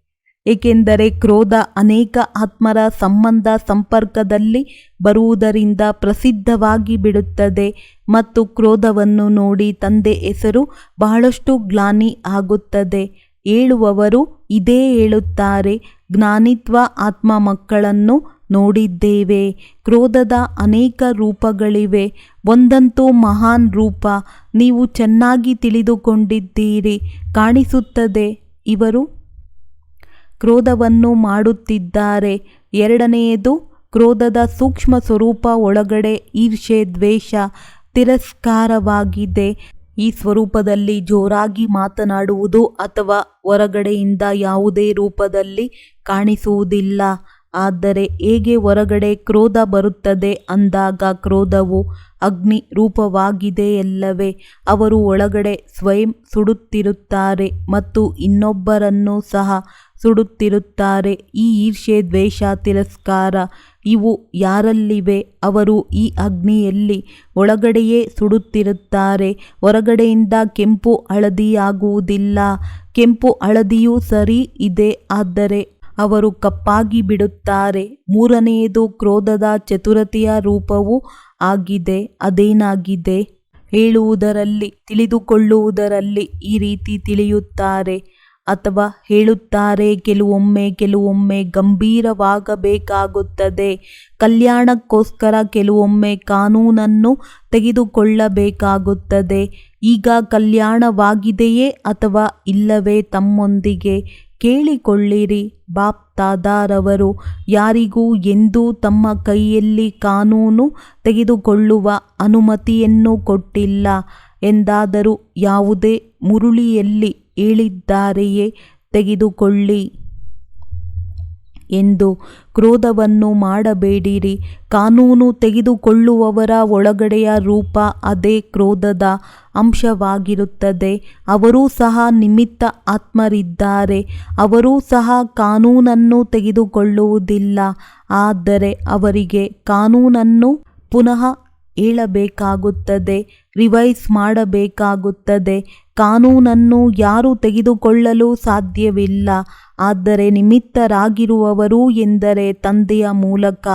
ಏಕೆಂದರೆ ಕ್ರೋಧ ಅನೇಕ ಆತ್ಮರ ಸಂಬಂಧ ಸಂಪರ್ಕದಲ್ಲಿ ಬರುವುದರಿಂದ ಪ್ರಸಿದ್ಧವಾಗಿ ಬಿಡುತ್ತದೆ ಮತ್ತು ಕ್ರೋಧವನ್ನು ನೋಡಿ ತಂದೆ ಹೆಸರು ಬಹಳಷ್ಟು ಗ್ಲಾನಿ ಆಗುತ್ತದೆ. ಹೇಳುವವರು ಇದೇ ಹೇಳುತ್ತಾರೆ. ಜ್ಞಾನಿತ್ವ ಆತ್ಮ ಮಕ್ಕಳನ್ನು ನೋಡಿದ್ದೇವೆ. ಕ್ರೋಧದ ಅನೇಕ ರೂಪಗಳಿವೆ. ಒಂದಂತೂ ಮಹಾನ್ ರೂಪ. ನೀವು ಚೆನ್ನಾಗಿ ತಿಳಿದುಕೊಂಡಿದ್ದೀರಿ. ಕಾಣಿಸುತ್ತದೆ ಇವರು ಕ್ರೋಧವನ್ನು ಮಾಡುತ್ತಿದ್ದಾರೆ. ಎರಡನೆಯದು ಕ್ರೋಧದ ಸೂಕ್ಷ್ಮ ಸ್ವರೂಪ ಒಳಗಡೆ ಈರ್ಷೆ, ದ್ವೇಷ, ತಿರಸ್ಕಾರವಾಗಿದೆ. ಈ ಸ್ವರೂಪದಲ್ಲಿ ಜೋರಾಗಿ ಮಾತನಾಡುವುದು ಅಥವಾ ಹೊರಗಡೆಯಿಂದ ಯಾವುದೇ ರೂಪದಲ್ಲಿ ಕಾಣಿಸುವುದಿಲ್ಲ. ಆದರೆ ಹೇಗೆ ಹೊರಗಡೆ ಕ್ರೋಧ ಬರುತ್ತದೆ ಅಂದಾಗ ಕ್ರೋಧವು ಅಗ್ನಿ ರೂಪವಾಗಿದೆಯಲ್ಲವೇ? ಅವರು ಒಳಗಡೆ ಸ್ವಯಂ ಸುಡುತ್ತಿರುತ್ತಾರೆ ಮತ್ತು ಇನ್ನೊಬ್ಬರನ್ನು ಸಹ ಸುಡುತ್ತಿರುತ್ತಾರೆ. ಈ ಈರ್ಷೆ, ದ್ವೇಷ, ತಿರಸ್ಕಾರ ಇವು ಯಾರಲ್ಲಿವೆ ಅವರು ಈ ಅಗ್ನಿಯಲ್ಲಿ ಒಳಗಡೆಯೇ ಸುಡುತ್ತಿರುತ್ತಾರೆ. ಹೊರಗಡೆಯಿಂದ ಕೆಂಪು ಹಳದಿಯಾಗುವುದಿಲ್ಲ. ಕೆಂಪು ಹಳದಿಯೂ ಸರಿ ಇದೆ, ಆದರೆ ಅವರು ಕಪ್ಪಾಗಿ ಬಿಡುತ್ತಾರೆ. ಮೂರನೆಯದು ಕ್ರೋಧದ ಚತುರತೆಯ ರೂಪವೂ ಆಗಿದೆ. ಅದೇನಾಗಿದೆ? ಹೇಳುವುದರಲ್ಲಿ, ತಿಳಿದುಕೊಳ್ಳುವುದರಲ್ಲಿ ಈ ರೀತಿ ತಿಳಿಯುತ್ತಾರೆ ಅಥವಾ ಹೇಳುತ್ತಾರೆ. ಕೆಲವೊಮ್ಮೆ ಗಂಭೀರವಾಗಬೇಕಾಗುತ್ತದೆ. ಕಲ್ಯಾಣಕ್ಕೋಸ್ಕರ ಕೆಲವೊಮ್ಮೆ ಕಾನೂನನ್ನು ತೆಗೆದುಕೊಳ್ಳಬೇಕಾಗುತ್ತದೆ. ಈಗ ಕಲ್ಯಾಣವಾಗಿದೆಯೇ ಅಥವಾ ಇಲ್ಲವೇ ತಮ್ಮೊಂದಿಗೆ ಕೇಳಿಕೊಳ್ಳಿರಿ. ಬಾಪ್ ತಾದಾರವರು ಯಾರಿಗೂ ಎಂದೂ ತಮ್ಮ ಕೈಯಲ್ಲಿ ಕಾನೂನು ತೆಗೆದುಕೊಳ್ಳುವ ಅನುಮತಿಯನ್ನು ಕೊಟ್ಟಿಲ್ಲ. ಎಂದಾದರೂ ಯಾವುದೇ ಮುರುಳಿಯಲ್ಲಿ ಹೇಳಿದ್ದಾರೆಯೇ ತೆಗೆದುಕೊಳ್ಳಿ ಎಂದು? ಕ್ರೋಧವನ್ನು ಮಾಡಬೇಡಿರಿ. ಕಾನೂನು ತೆಗೆದುಕೊಳ್ಳುವವರ ಒಳಗಡೆಯ ರೂಪ ಅದೇ ಕ್ರೋಧದ ಅಂಶವಾಗಿರುತ್ತದೆ. ಅವರೂ ಸಹ ನಿಮಿತ್ತ ಆತ್ಮರಿದ್ದಾರೆ. ಅವರೂ ಸಹ ಕಾನೂನನ್ನು ತೆಗೆದುಕೊಳ್ಳುವುದಿಲ್ಲ. ಆದರೆ ಅವರಿಗೆ ಕಾನೂನನ್ನು ಪುನಃ ಹೇಳಬೇಕಾಗುತ್ತದೆ, ರಿವೈಸ್ ಮಾಡಬೇಕಾಗುತ್ತದೆ. ಕಾನೂನನ್ನು ಯಾರೂ ತೆಗೆದುಕೊಳ್ಳಲು ಸಾಧ್ಯವಿಲ್ಲ. ಆದರೆ ನಿಮಿತ್ತರಾಗಿರುವವರು ಎಂದರೆ ತಂದೆಯ ಮೂಲಕ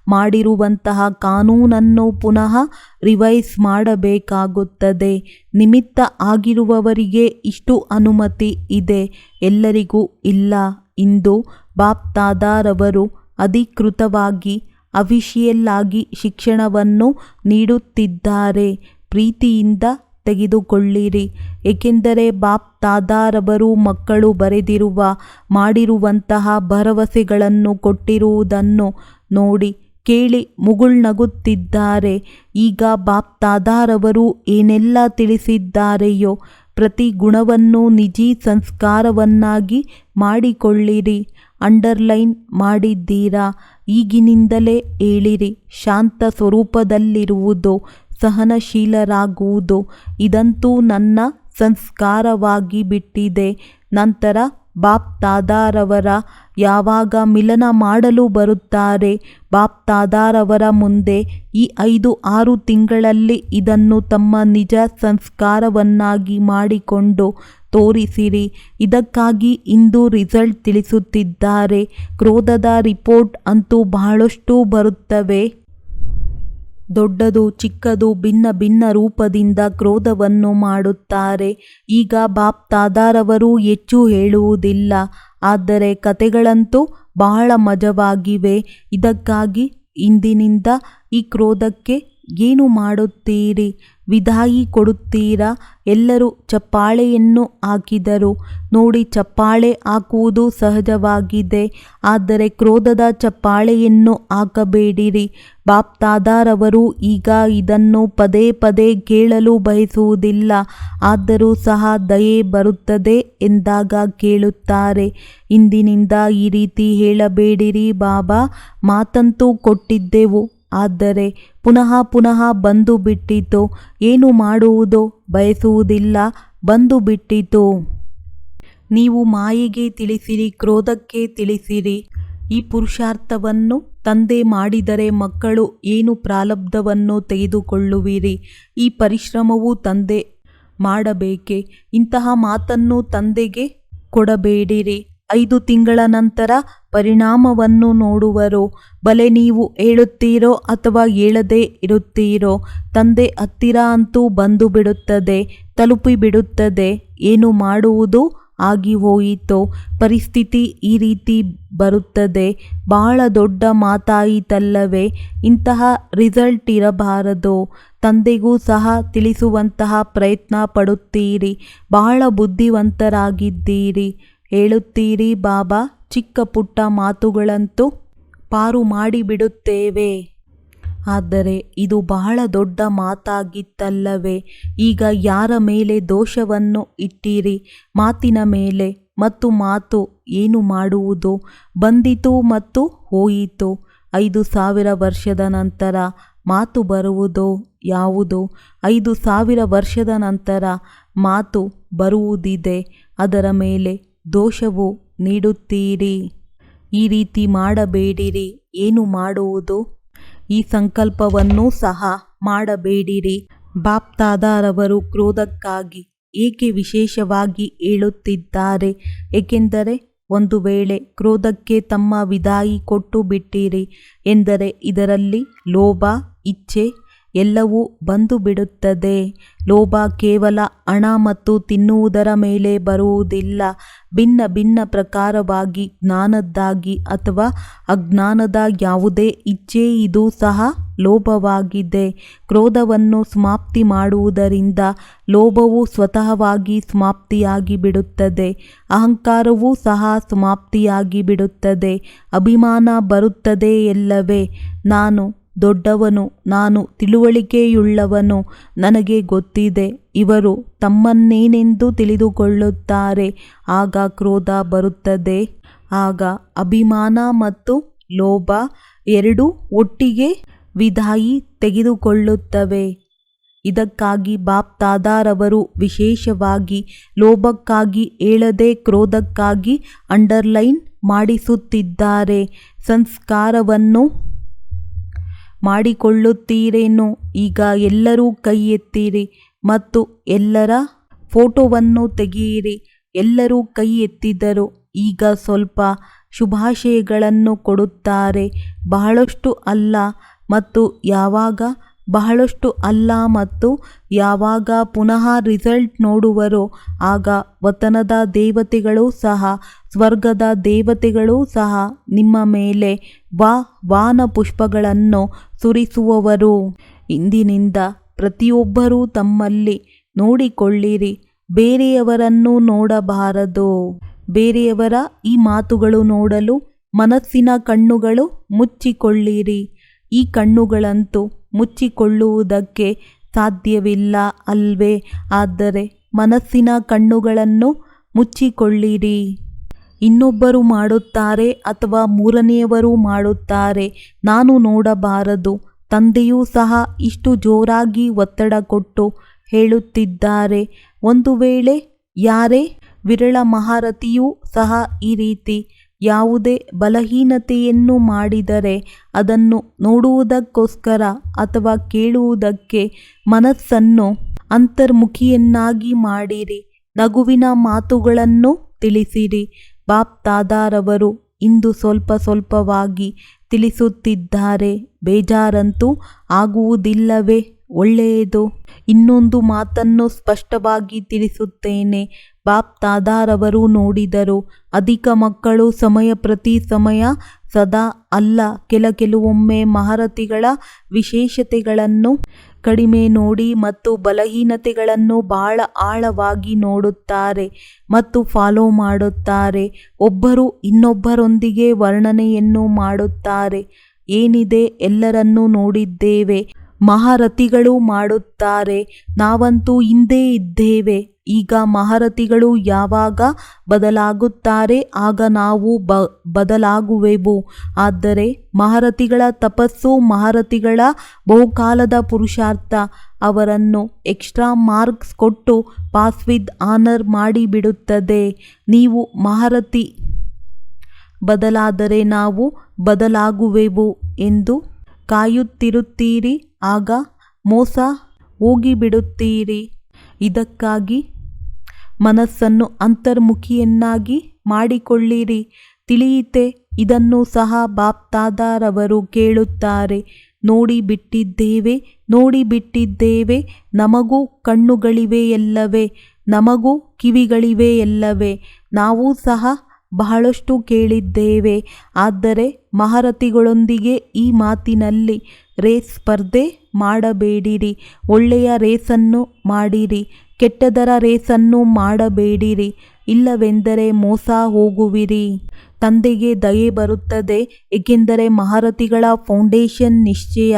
ಮಾಡಿರುವಂತಹ ಕಾನೂನನ್ನು ಪುನಃ ರಿವೈಸ್ ಮಾಡಬೇಕಾಗುತ್ತದೆ. ನಿಮಿತ್ತ ಆಗಿರುವವರಿಗೆ ಇಷ್ಟು ಅನುಮತಿ ಇದೆ, ಎಲ್ಲರಿಗೂ ಇಲ್ಲ. ಇಂದು ಬಾಪ್ ತಾದಾರವರು ಅಧಿಕೃತವಾಗಿ ಅಫಿಷಿಯಲ್ ಆಗಿ ಶಿಕ್ಷಣವನ್ನು ನೀಡುತ್ತಿದ್ದಾರೆ. ಪ್ರೀತಿಯಿಂದ ತೆಗೆದುಕೊಳ್ಳಿರಿ. ಏಕೆಂದರೆ ಬಾಪ್ ತಾದಾರವರು ಮಕ್ಕಳು ಬರೆದಿರುವ, ಮಾಡಿರುವಂತಹ ಭರವಸೆಗಳನ್ನು ಕೊಟ್ಟಿರುವುದನ್ನು ನೋಡಿ ಕೇಳಿ ಮುಗುಳ್ನಗುತ್ತಿದ್ದಾರೆ. ಈಗ ಬಾಪ್ ತಾದಾರವರು ಏನೆಲ್ಲ ತಿಳಿಸಿದ್ದಾರೆಯೋ ಪ್ರತಿ ಗುಣವನ್ನು ನಿಜಿ ಸಂಸ್ಕಾರವನ್ನಾಗಿ ಮಾಡಿಕೊಳ್ಳಿರಿ. ಅಂಡರ್ಲೈನ್ ಮಾಡಿದ್ದೀರಾ? ಈಗಿನಿಂದಲೇ ಹೇಳಿರಿ. ಶಾಂತ ಸ್ವರೂಪದಲ್ಲಿರುವುದು, ಸಹನಶೀಲರಾಗುವುದು ಇದಂತೂ ನನ್ನ ಸಂಸ್ಕಾರವಾಗಿ ಬಿಟ್ಟಿದೆ. ನಂತರ ಬಾಪ್ ತಾದಾರವರ ಯಾವಾಗ ಮಿಲನ ಮಾಡಲು ಬರುತ್ತಾರೆ, ಬಾಪ್ ತಾದಾರವರ ಮುಂದೆ ಈ 5-6 ತಿಂಗಳಲ್ಲಿ ಇದನ್ನು ತಮ್ಮ ನಿಜ ಸಂಸ್ಕಾರವನ್ನಾಗಿ ಮಾಡಿಕೊಂಡು ತೋರಿಸಿರಿ. ಇದಕ್ಕಾಗಿ ಇಂದು ರಿಸಲ್ಟ್ ತಿಳಿಸುತ್ತಿದ್ದಾರೆ. ಕ್ರೋಧದ ರಿಪೋರ್ಟ್ ಅಂತೂ ಬಹಳಷ್ಟು ಬರುತ್ತವೆ. ದೊಡ್ಡದು ಚಿಕ್ಕದು ಭಿನ್ನ ಭಿನ್ನ ರೂಪದಿಂದ ಕ್ರೋಧವನ್ನು ಮಾಡುತ್ತಾರೆ. ಈಗ ಬಾಪ್ ತಾದಾರವರು ಹೆಚ್ಚು ಹೇಳುವುದಿಲ್ಲ, ಆದರೆ ಕತೆಗಳಂತೂ ಬಹಳ ಮಜವಾಗಿವೆ. ಇದಕ್ಕಾಗಿ ಇಂದಿನಿಂದ ಈ ಕ್ರೋಧಕ್ಕೆ ಏನು ಮಾಡುತ್ತೀರಿ? ವಿದಾಯಿ ಕೊಡುತ್ತೀರಾ? ಎಲ್ಲರೂ ಚಪ್ಪಾಳೆಯನ್ನು ಹಾಕಿದರು. ನೋಡಿ, ಚಪ್ಪಾಳೆ ಹಾಕುವುದು ಸಹಜವಾಗಿದೆ, ಆದರೆ ಕ್ರೋಧದ ಚಪ್ಪಾಳೆಯನ್ನು ಹಾಕಬೇಡಿರಿ. ಬಾಪ್ ತಾದಾರವರು ಈಗ ಇದನ್ನು ಪದೇ ಪದೇ ಕೇಳಲು ಬಯಸುವುದಿಲ್ಲ. ಆದರೂ ಸಹ ದಯೆ ಬರುತ್ತದೆ ಎಂದಾಗ ಕೇಳುತ್ತಾರೆ. ಇಂದಿನಿಂದ ಈ ರೀತಿ ಹೇಳಬೇಡಿರಿ. ಬಾಬಾ ಮಾತಂತೂ ಕೊಟ್ಟಿದ್ದೆವು, ಆದರೆ ಪುನಃ ಬಂದು ಬಿಟ್ಟಿತು. ಏನು ಮಾಡುವುದು? ಬಯಸುವುದಿಲ್ಲ, ಬಂದು ಬಿಟ್ಟಿತು. ನೀವು ಮಾಯೆಗೆ ತಿಳಿಸಿರಿ, ಕ್ರೋಧಕ್ಕೆ ತಿಳಿಸಿರಿ. ಈ ಪುರುಷಾರ್ಥವನ್ನು ತಂದೆ ಮಾಡಿದರೆ ಮಕ್ಕಳು ಏನು ಪ್ರಾರಬ್ಧವನ್ನು ತೆಗೆದುಕೊಳ್ಳುವಿರಿ? ಈ ಪರಿಶ್ರಮವು ತಂದೆ ಮಾಡಬೇಕೆ? ಇಂತಹ ಮಾತನ್ನು ತಂದೆಗೆ ಕೊಡಬೇಡಿರಿ. 5 ತಿಂಗಳ ನಂತರ ಪರಿಣಾಮವನ್ನು ನೋಡುವರು. ಬಲೆ ನೀವು ಹೇಳುತ್ತೀರೋ ಅಥವಾ ಹೇಳದೇ ಇರುತ್ತೀರೋ, ತಂದೆ ಹತ್ತಿರ ಅಂತೂ ಬಂದು ಬಿಡುತ್ತದೆ, ತಲುಪಿಬಿಡುತ್ತದೆ. ಏನು ಮಾಡುವುದು? ಆಗಿ ಹೋಯಿತೋ. ಪರಿಸ್ಥಿತಿ ಈ ರೀತಿ ಬರುತ್ತದೆ. ಬಹಳ ದೊಡ್ಡ ಮಾತಾಯಿತಲ್ಲವೇ. ಇಂತಹ ರಿಸಲ್ಟ್ ಇರಬಾರದು. ತಂದೆಗೂ ಸಹ ತಿಳಿಸುವಂತಹ ಪ್ರಯತ್ನ ಪಡುತ್ತೀರಿ. ಬಹಳ ಬುದ್ಧಿವಂತರಾಗಿದ್ದೀರಿ. ಹೇಳುತ್ತೀರಿ, ಬಾಬಾ ಚಿಕ್ಕ ಪುಟ್ಟ ಮಾತುಗಳಂತೂ ಪಾರು ಮಾಡಿಬಿಡುತ್ತೇವೆ. ಆದರೆ ಇದು ಬಹಳ ದೊಡ್ಡ ಮಾತಾಗಿತ್ತಲ್ಲವೇ. ಈಗ ಯಾರ ಮೇಲೆ ದೋಷವನ್ನು ಇಟ್ಟಿರಿ? ಮಾತಿನ ಮೇಲೆ. ಮತ್ತು ಮಾತು ಏನು ಮಾಡುವುದು? ಬಂದಿತು ಮತ್ತು ಹೋಯಿತು. 5000 ವರ್ಷದ ನಂತರ ಮಾತು ಬರುವುದೋ ಯಾವುದು? 5000 ವರ್ಷದ ನಂತರ ಮಾತು ಬರುವುದಿದೆ. ಅದರ ಮೇಲೆ ದೋಷವು ನೀಡುತ್ತೀರಿ. ಈ ರೀತಿ ಮಾಡಬೇಡಿರಿ. ಏನು ಮಾಡುವುದು? ಈ ಸಂಕಲ್ಪವನ್ನೂ ಸಹ ಮಾಡಬೇಡಿರಿ. ಬಾಪ್ದಾದಾರವರು ಕ್ರೋಧಕ್ಕಾಗಿ ಏಕೆ ವಿಶೇಷವಾಗಿ ಹೇಳುತ್ತಿದ್ದಾರೆ? ಏಕೆಂದರೆ ಒಂದು ವೇಳೆ ಕ್ರೋಧಕ್ಕೆ ತಮ್ಮ ವಿದಾಯಿ ಕೊಟ್ಟು ಬಿಟ್ಟಿರಿ ಎಂದರೆ ಇದರಲ್ಲಿ ಲೋಭ, ಇಚ್ಛೆ ಎಲ್ಲವೂ ಬಂದು ಬಿಡುತ್ತದೆ. ಲೋಭ ಕೇವಲ ಹಣ ಮತ್ತು ತಿನ್ನುವುದರ ಮೇಲೆ ಬರುವುದಿಲ್ಲ. ಭಿನ್ನ ಭಿನ್ನ ಪ್ರಕಾರವಾಗಿ ಜ್ಞಾನದ್ದಾಗಿ ಅಥವಾ ಅಜ್ಞಾನದ ಯಾವುದೇ ಇಚ್ಛೆ ಇದು ಸಹ ಲೋಭವಾಗಿದೆ. ಕ್ರೋಧವನ್ನು ಸಮಾಪ್ತಿ ಮಾಡುವುದರಿಂದ ಲೋಭವು ಸ್ವತಃವಾಗಿ ಸಮಾಪ್ತಿಯಾಗಿ ಬಿಡುತ್ತದೆ. ಅಹಂಕಾರವೂ ಸಹ ಸಮಾಪ್ತಿಯಾಗಿ ಬಿಡುತ್ತದೆ. ಅಭಿಮಾನ ಬರುತ್ತದೆ ಎಲ್ಲವೇ. ನಾನು ದೊಡ್ಡವನು, ನಾನು ತಿಳುವಳಿಕೆಯುಳ್ಳವನು, ನನಗೆ ಗೊತ್ತಿದೆ. ಇವರು ತಮ್ಮನ್ನೇನೆಂದು ತಿಳಿದುಕೊಳ್ಳುತ್ತಾರೆ. ಆಗ ಕ್ರೋಧ ಬರುತ್ತದೆ. ಆಗ ಅಭಿಮಾನ ಮತ್ತು ಲೋಭ ಎರಡೂ ಒಟ್ಟಿಗೆ ವಿದಾಯಿ ತೆಗೆದುಕೊಳ್ಳುತ್ತವೆ. ಇದಕ್ಕಾಗಿ ಬಾಪ್ದಾದಾರವರು ವಿಶೇಷವಾಗಿ ಲೋಭಕ್ಕಾಗಿ ಹೇಳದೆ ಕ್ರೋಧಕ್ಕಾಗಿ ಅಂಡರ್ಲೈನ್ ಮಾಡಿಸುತ್ತಿದ್ದಾರೆ. ಸಂಸ್ಕಾರವನ್ನು ಮಾಡಿಕೊಳ್ಳುತ್ತೀರೇನೋ? ಈಗ ಎಲ್ಲರೂ ಕೈ ಎತ್ತಿರಿ ಮತ್ತು ಎಲ್ಲರ ಫೋಟೋವನ್ನು ತೆಗೆಯಿರಿ. ಎಲ್ಲರೂ ಕೈ ಎತ್ತಿದರು. ಈಗ ಸ್ವಲ್ಪ ಶುಭಾಶಯಗಳನ್ನು ಕೊಡುತ್ತಾರೆ. ಬಹಳಷ್ಟು ಅಲ್ಲ ಮತ್ತು ಯಾವಾಗ ಬಹಳಷ್ಟು ಅಲ್ಲ ಮತ್ತು ಯಾವಾಗ ಪುನಃ ರಿಸಲ್ಟ್ ನೋಡುವರೋ ಆಗ ವತನದ ದೇವತೆಗಳೂ ಸಹ ಸ್ವರ್ಗದ ದೇವತೆಗಳೂ ಸಹ ನಿಮ್ಮ ಮೇಲೆ ವಾನ ಪುಷ್ಪಗಳನ್ನು ಸುರಿಸುವವರು. ಇಂದಿನಿಂದ ಪ್ರತಿಯೊಬ್ಬರೂ ತಮ್ಮಲ್ಲಿ ನೋಡಿಕೊಳ್ಳಿರಿ. ಬೇರೆಯವರನ್ನು ನೋಡಬಾರದು. ಬೇರೆಯವರ ಈ ಮಾತುಗಳು ನೋಡಲು ಮನಸ್ಸಿನ ಕಣ್ಣುಗಳು ಮುಚ್ಚಿಕೊಳ್ಳಿರಿ. ಈ ಕಣ್ಣುಗಳಂತೂ ಮುಚ್ಚಿಕೊಳ್ಳುವುದಕ್ಕೆ ಸಾಧ್ಯವಿಲ್ಲ ಅಲ್ವೇ? ಆದರೆ ಮನಸ್ಸಿನ ಕಣ್ಣುಗಳನ್ನು ಮುಚ್ಚಿಕೊಳ್ಳಿರಿ. ಇನ್ನೊಬ್ಬರು ಮಾಡುತ್ತಾರೆ ಅಥವಾ ಮೂರನೆಯವರು ಮಾಡುತ್ತಾರೆ, ನಾನು ನೋಡಬಾರದು. ತಂದೆಯೂ ಸಹ ಇಷ್ಟು ಜೋರಾಗಿ ಒತ್ತಡ ಕೊಟ್ಟು ಹೇಳುತ್ತಿದ್ದಾರೆ. ಒಂದು ವೇಳೆ ಯಾರೇ ವಿರಳ ಮಹಾರಥಿಯೂ ಸಹ ಈ ರೀತಿ ಯಾವುದೇ ಬಲಹೀನತೆಯನ್ನು ಮಾಡಿದರೆ ಅದನ್ನು ನೋಡುವುದಕ್ಕೋಸ್ಕರ ಅಥವಾ ಕೇಳುವುದಕ್ಕೆ ಮನಸ್ಸನ್ನು ಅಂತರ್ಮುಖಿಯನ್ನಾಗಿ ಮಾಡಿರಿ. ನಗುವಿನ ಮಾತುಗಳನ್ನು ತಿಳಿಸಿರಿ. ಬಾಪ್ದಾದಾರವರು ಇಂದು ಸ್ವಲ್ಪ ಸ್ವಲ್ಪವಾಗಿ ತಿಳಿಸುತ್ತಿದ್ದಾರೆ. ಬೇಜಾರಂತೂ ಆಗುವುದಿಲ್ಲವೇ? ಒಳ್ಳೆಯದು. ಇನ್ನೊಂದು ಮಾತನ್ನು ಸ್ಪಷ್ಟವಾಗಿ ತಿಳಿಸುತ್ತೇನೆ. ಬಾಪ್ದಾದಾರವರು ನೋಡಿದರು. ಅಧಿಕ ಮಕ್ಕಳು ಸಮಯ ಪ್ರತಿ ಸಮಯ ಸದಾ ಅಲ್ಲ, ಕೆಲವೊಮ್ಮೆ ಮಹಾರಥಿಗಳ ವಿಶೇಷತೆಗಳನ್ನು ಕಡಿಮೆ ನೋಡಿ ಮತ್ತು ಬಲಹೀನತೆಗಳನ್ನು ಬಹಳ ಆಳವಾಗಿ ನೋಡುತ್ತಾರೆ ಮತ್ತು ಫಾಲೋ ಮಾಡುತ್ತಾರೆ. ಒಬ್ಬರು ಇನ್ನೊಬ್ಬರೊಂದಿಗೆ ವರ್ಣನೆಯನ್ನು ಮಾಡುತ್ತಾರೆ. ಏನಿದೆ ಎಲ್ಲರನ್ನೂ ನೋಡಿದ್ದೇವೆ. ಮಹಾರಥಿಗಳು ಮಾಡುತ್ತಾರೆ. ನಾವಂತೂ ಹಿಂದೆ ಇದ್ದೇವೆ. ಈಗ ಮಹಾರಥಿಗಳು ಯಾವಾಗ ಬದಲಾಗುತ್ತಾರೆ ಆಗ ನಾವು ಬದಲಾಗುವೆವು. ಆದರೆ ಮಹಾರಥಿಗಳ ತಪಸ್ಸು, ಮಹಾರಥಿಗಳ ಬಹುಕಾಲದ ಪುರುಷಾರ್ಥ ಅವರನ್ನು ಎಕ್ಸ್ಟ್ರಾ ಮಾರ್ಕ್ಸ್ ಕೊಟ್ಟು ಪಾಸ್ ವಿತ್ ಆನರ್ ಮಾಡಿಬಿಡುತ್ತದೆ. ನೀವು ಮಹಾರಥಿ ಬದಲಾದರೆ ನಾವು ಬದಲಾಗುವೆವು ಎಂದು ಕಾಯುತ್ತಿರುತ್ತೀರಿ. ಆಗ ಮೋಸ ಹೋಗಿಬಿಡುತ್ತೀರಿ. ಇದಕ್ಕಾಗಿ ಮನಸ್ಸನ್ನು ಅಂತರ್ಮುಖಿಯನ್ನಾಗಿ ಮಾಡಿಕೊಳ್ಳಿರಿ. ತಿಳಿಯಿತೆ? ಇದನ್ನು ಸಹ ಬಾಪ್ದಾದಾರವರು ಕೇಳುತ್ತಾರೆ. ನೋಡಿಬಿಟ್ಟಿದ್ದೇವೆ, ನೋಡಿಬಿಟ್ಟಿದ್ದೇವೆ. ನಮಗೂ ಕಣ್ಣುಗಳಿವೆ ಎಲ್ಲವೇ? ನಮಗೂ ಕಿವಿಗಳಿವೆ ಎಲ್ಲವೇ, ನಾವು ಸಹ ಬಹಳಷ್ಟು ಕೇಳಿದ್ದೇವೆ. ಆದರೆ ಮಹಾರಥಿಗಳೊಂದಿಗೆ ಈ ಮಾತಿನಲ್ಲಿ ರೇಸ್ ಸ್ಪರ್ಧೆ ಮಾಡಬೇಡಿರಿ, ಒಳ್ಳೆಯ ರೇಸನ್ನು ಮಾಡಿರಿ, ಕೆಟ್ಟದರ ರೇಸನ್ನು ಮಾಡಬೇಡಿರಿ, ಇಲ್ಲವೆಂದರೆ ಮೋಸ ಹೋಗುವಿರಿ. ತಂದೆಗೆ ದಯೆ ಬರುತ್ತದೆ, ಏಕೆಂದರೆ ಮಹಾರಥಿಗಳ ಫೌಂಡೇಶನ್ ನಿಶ್ಚಯ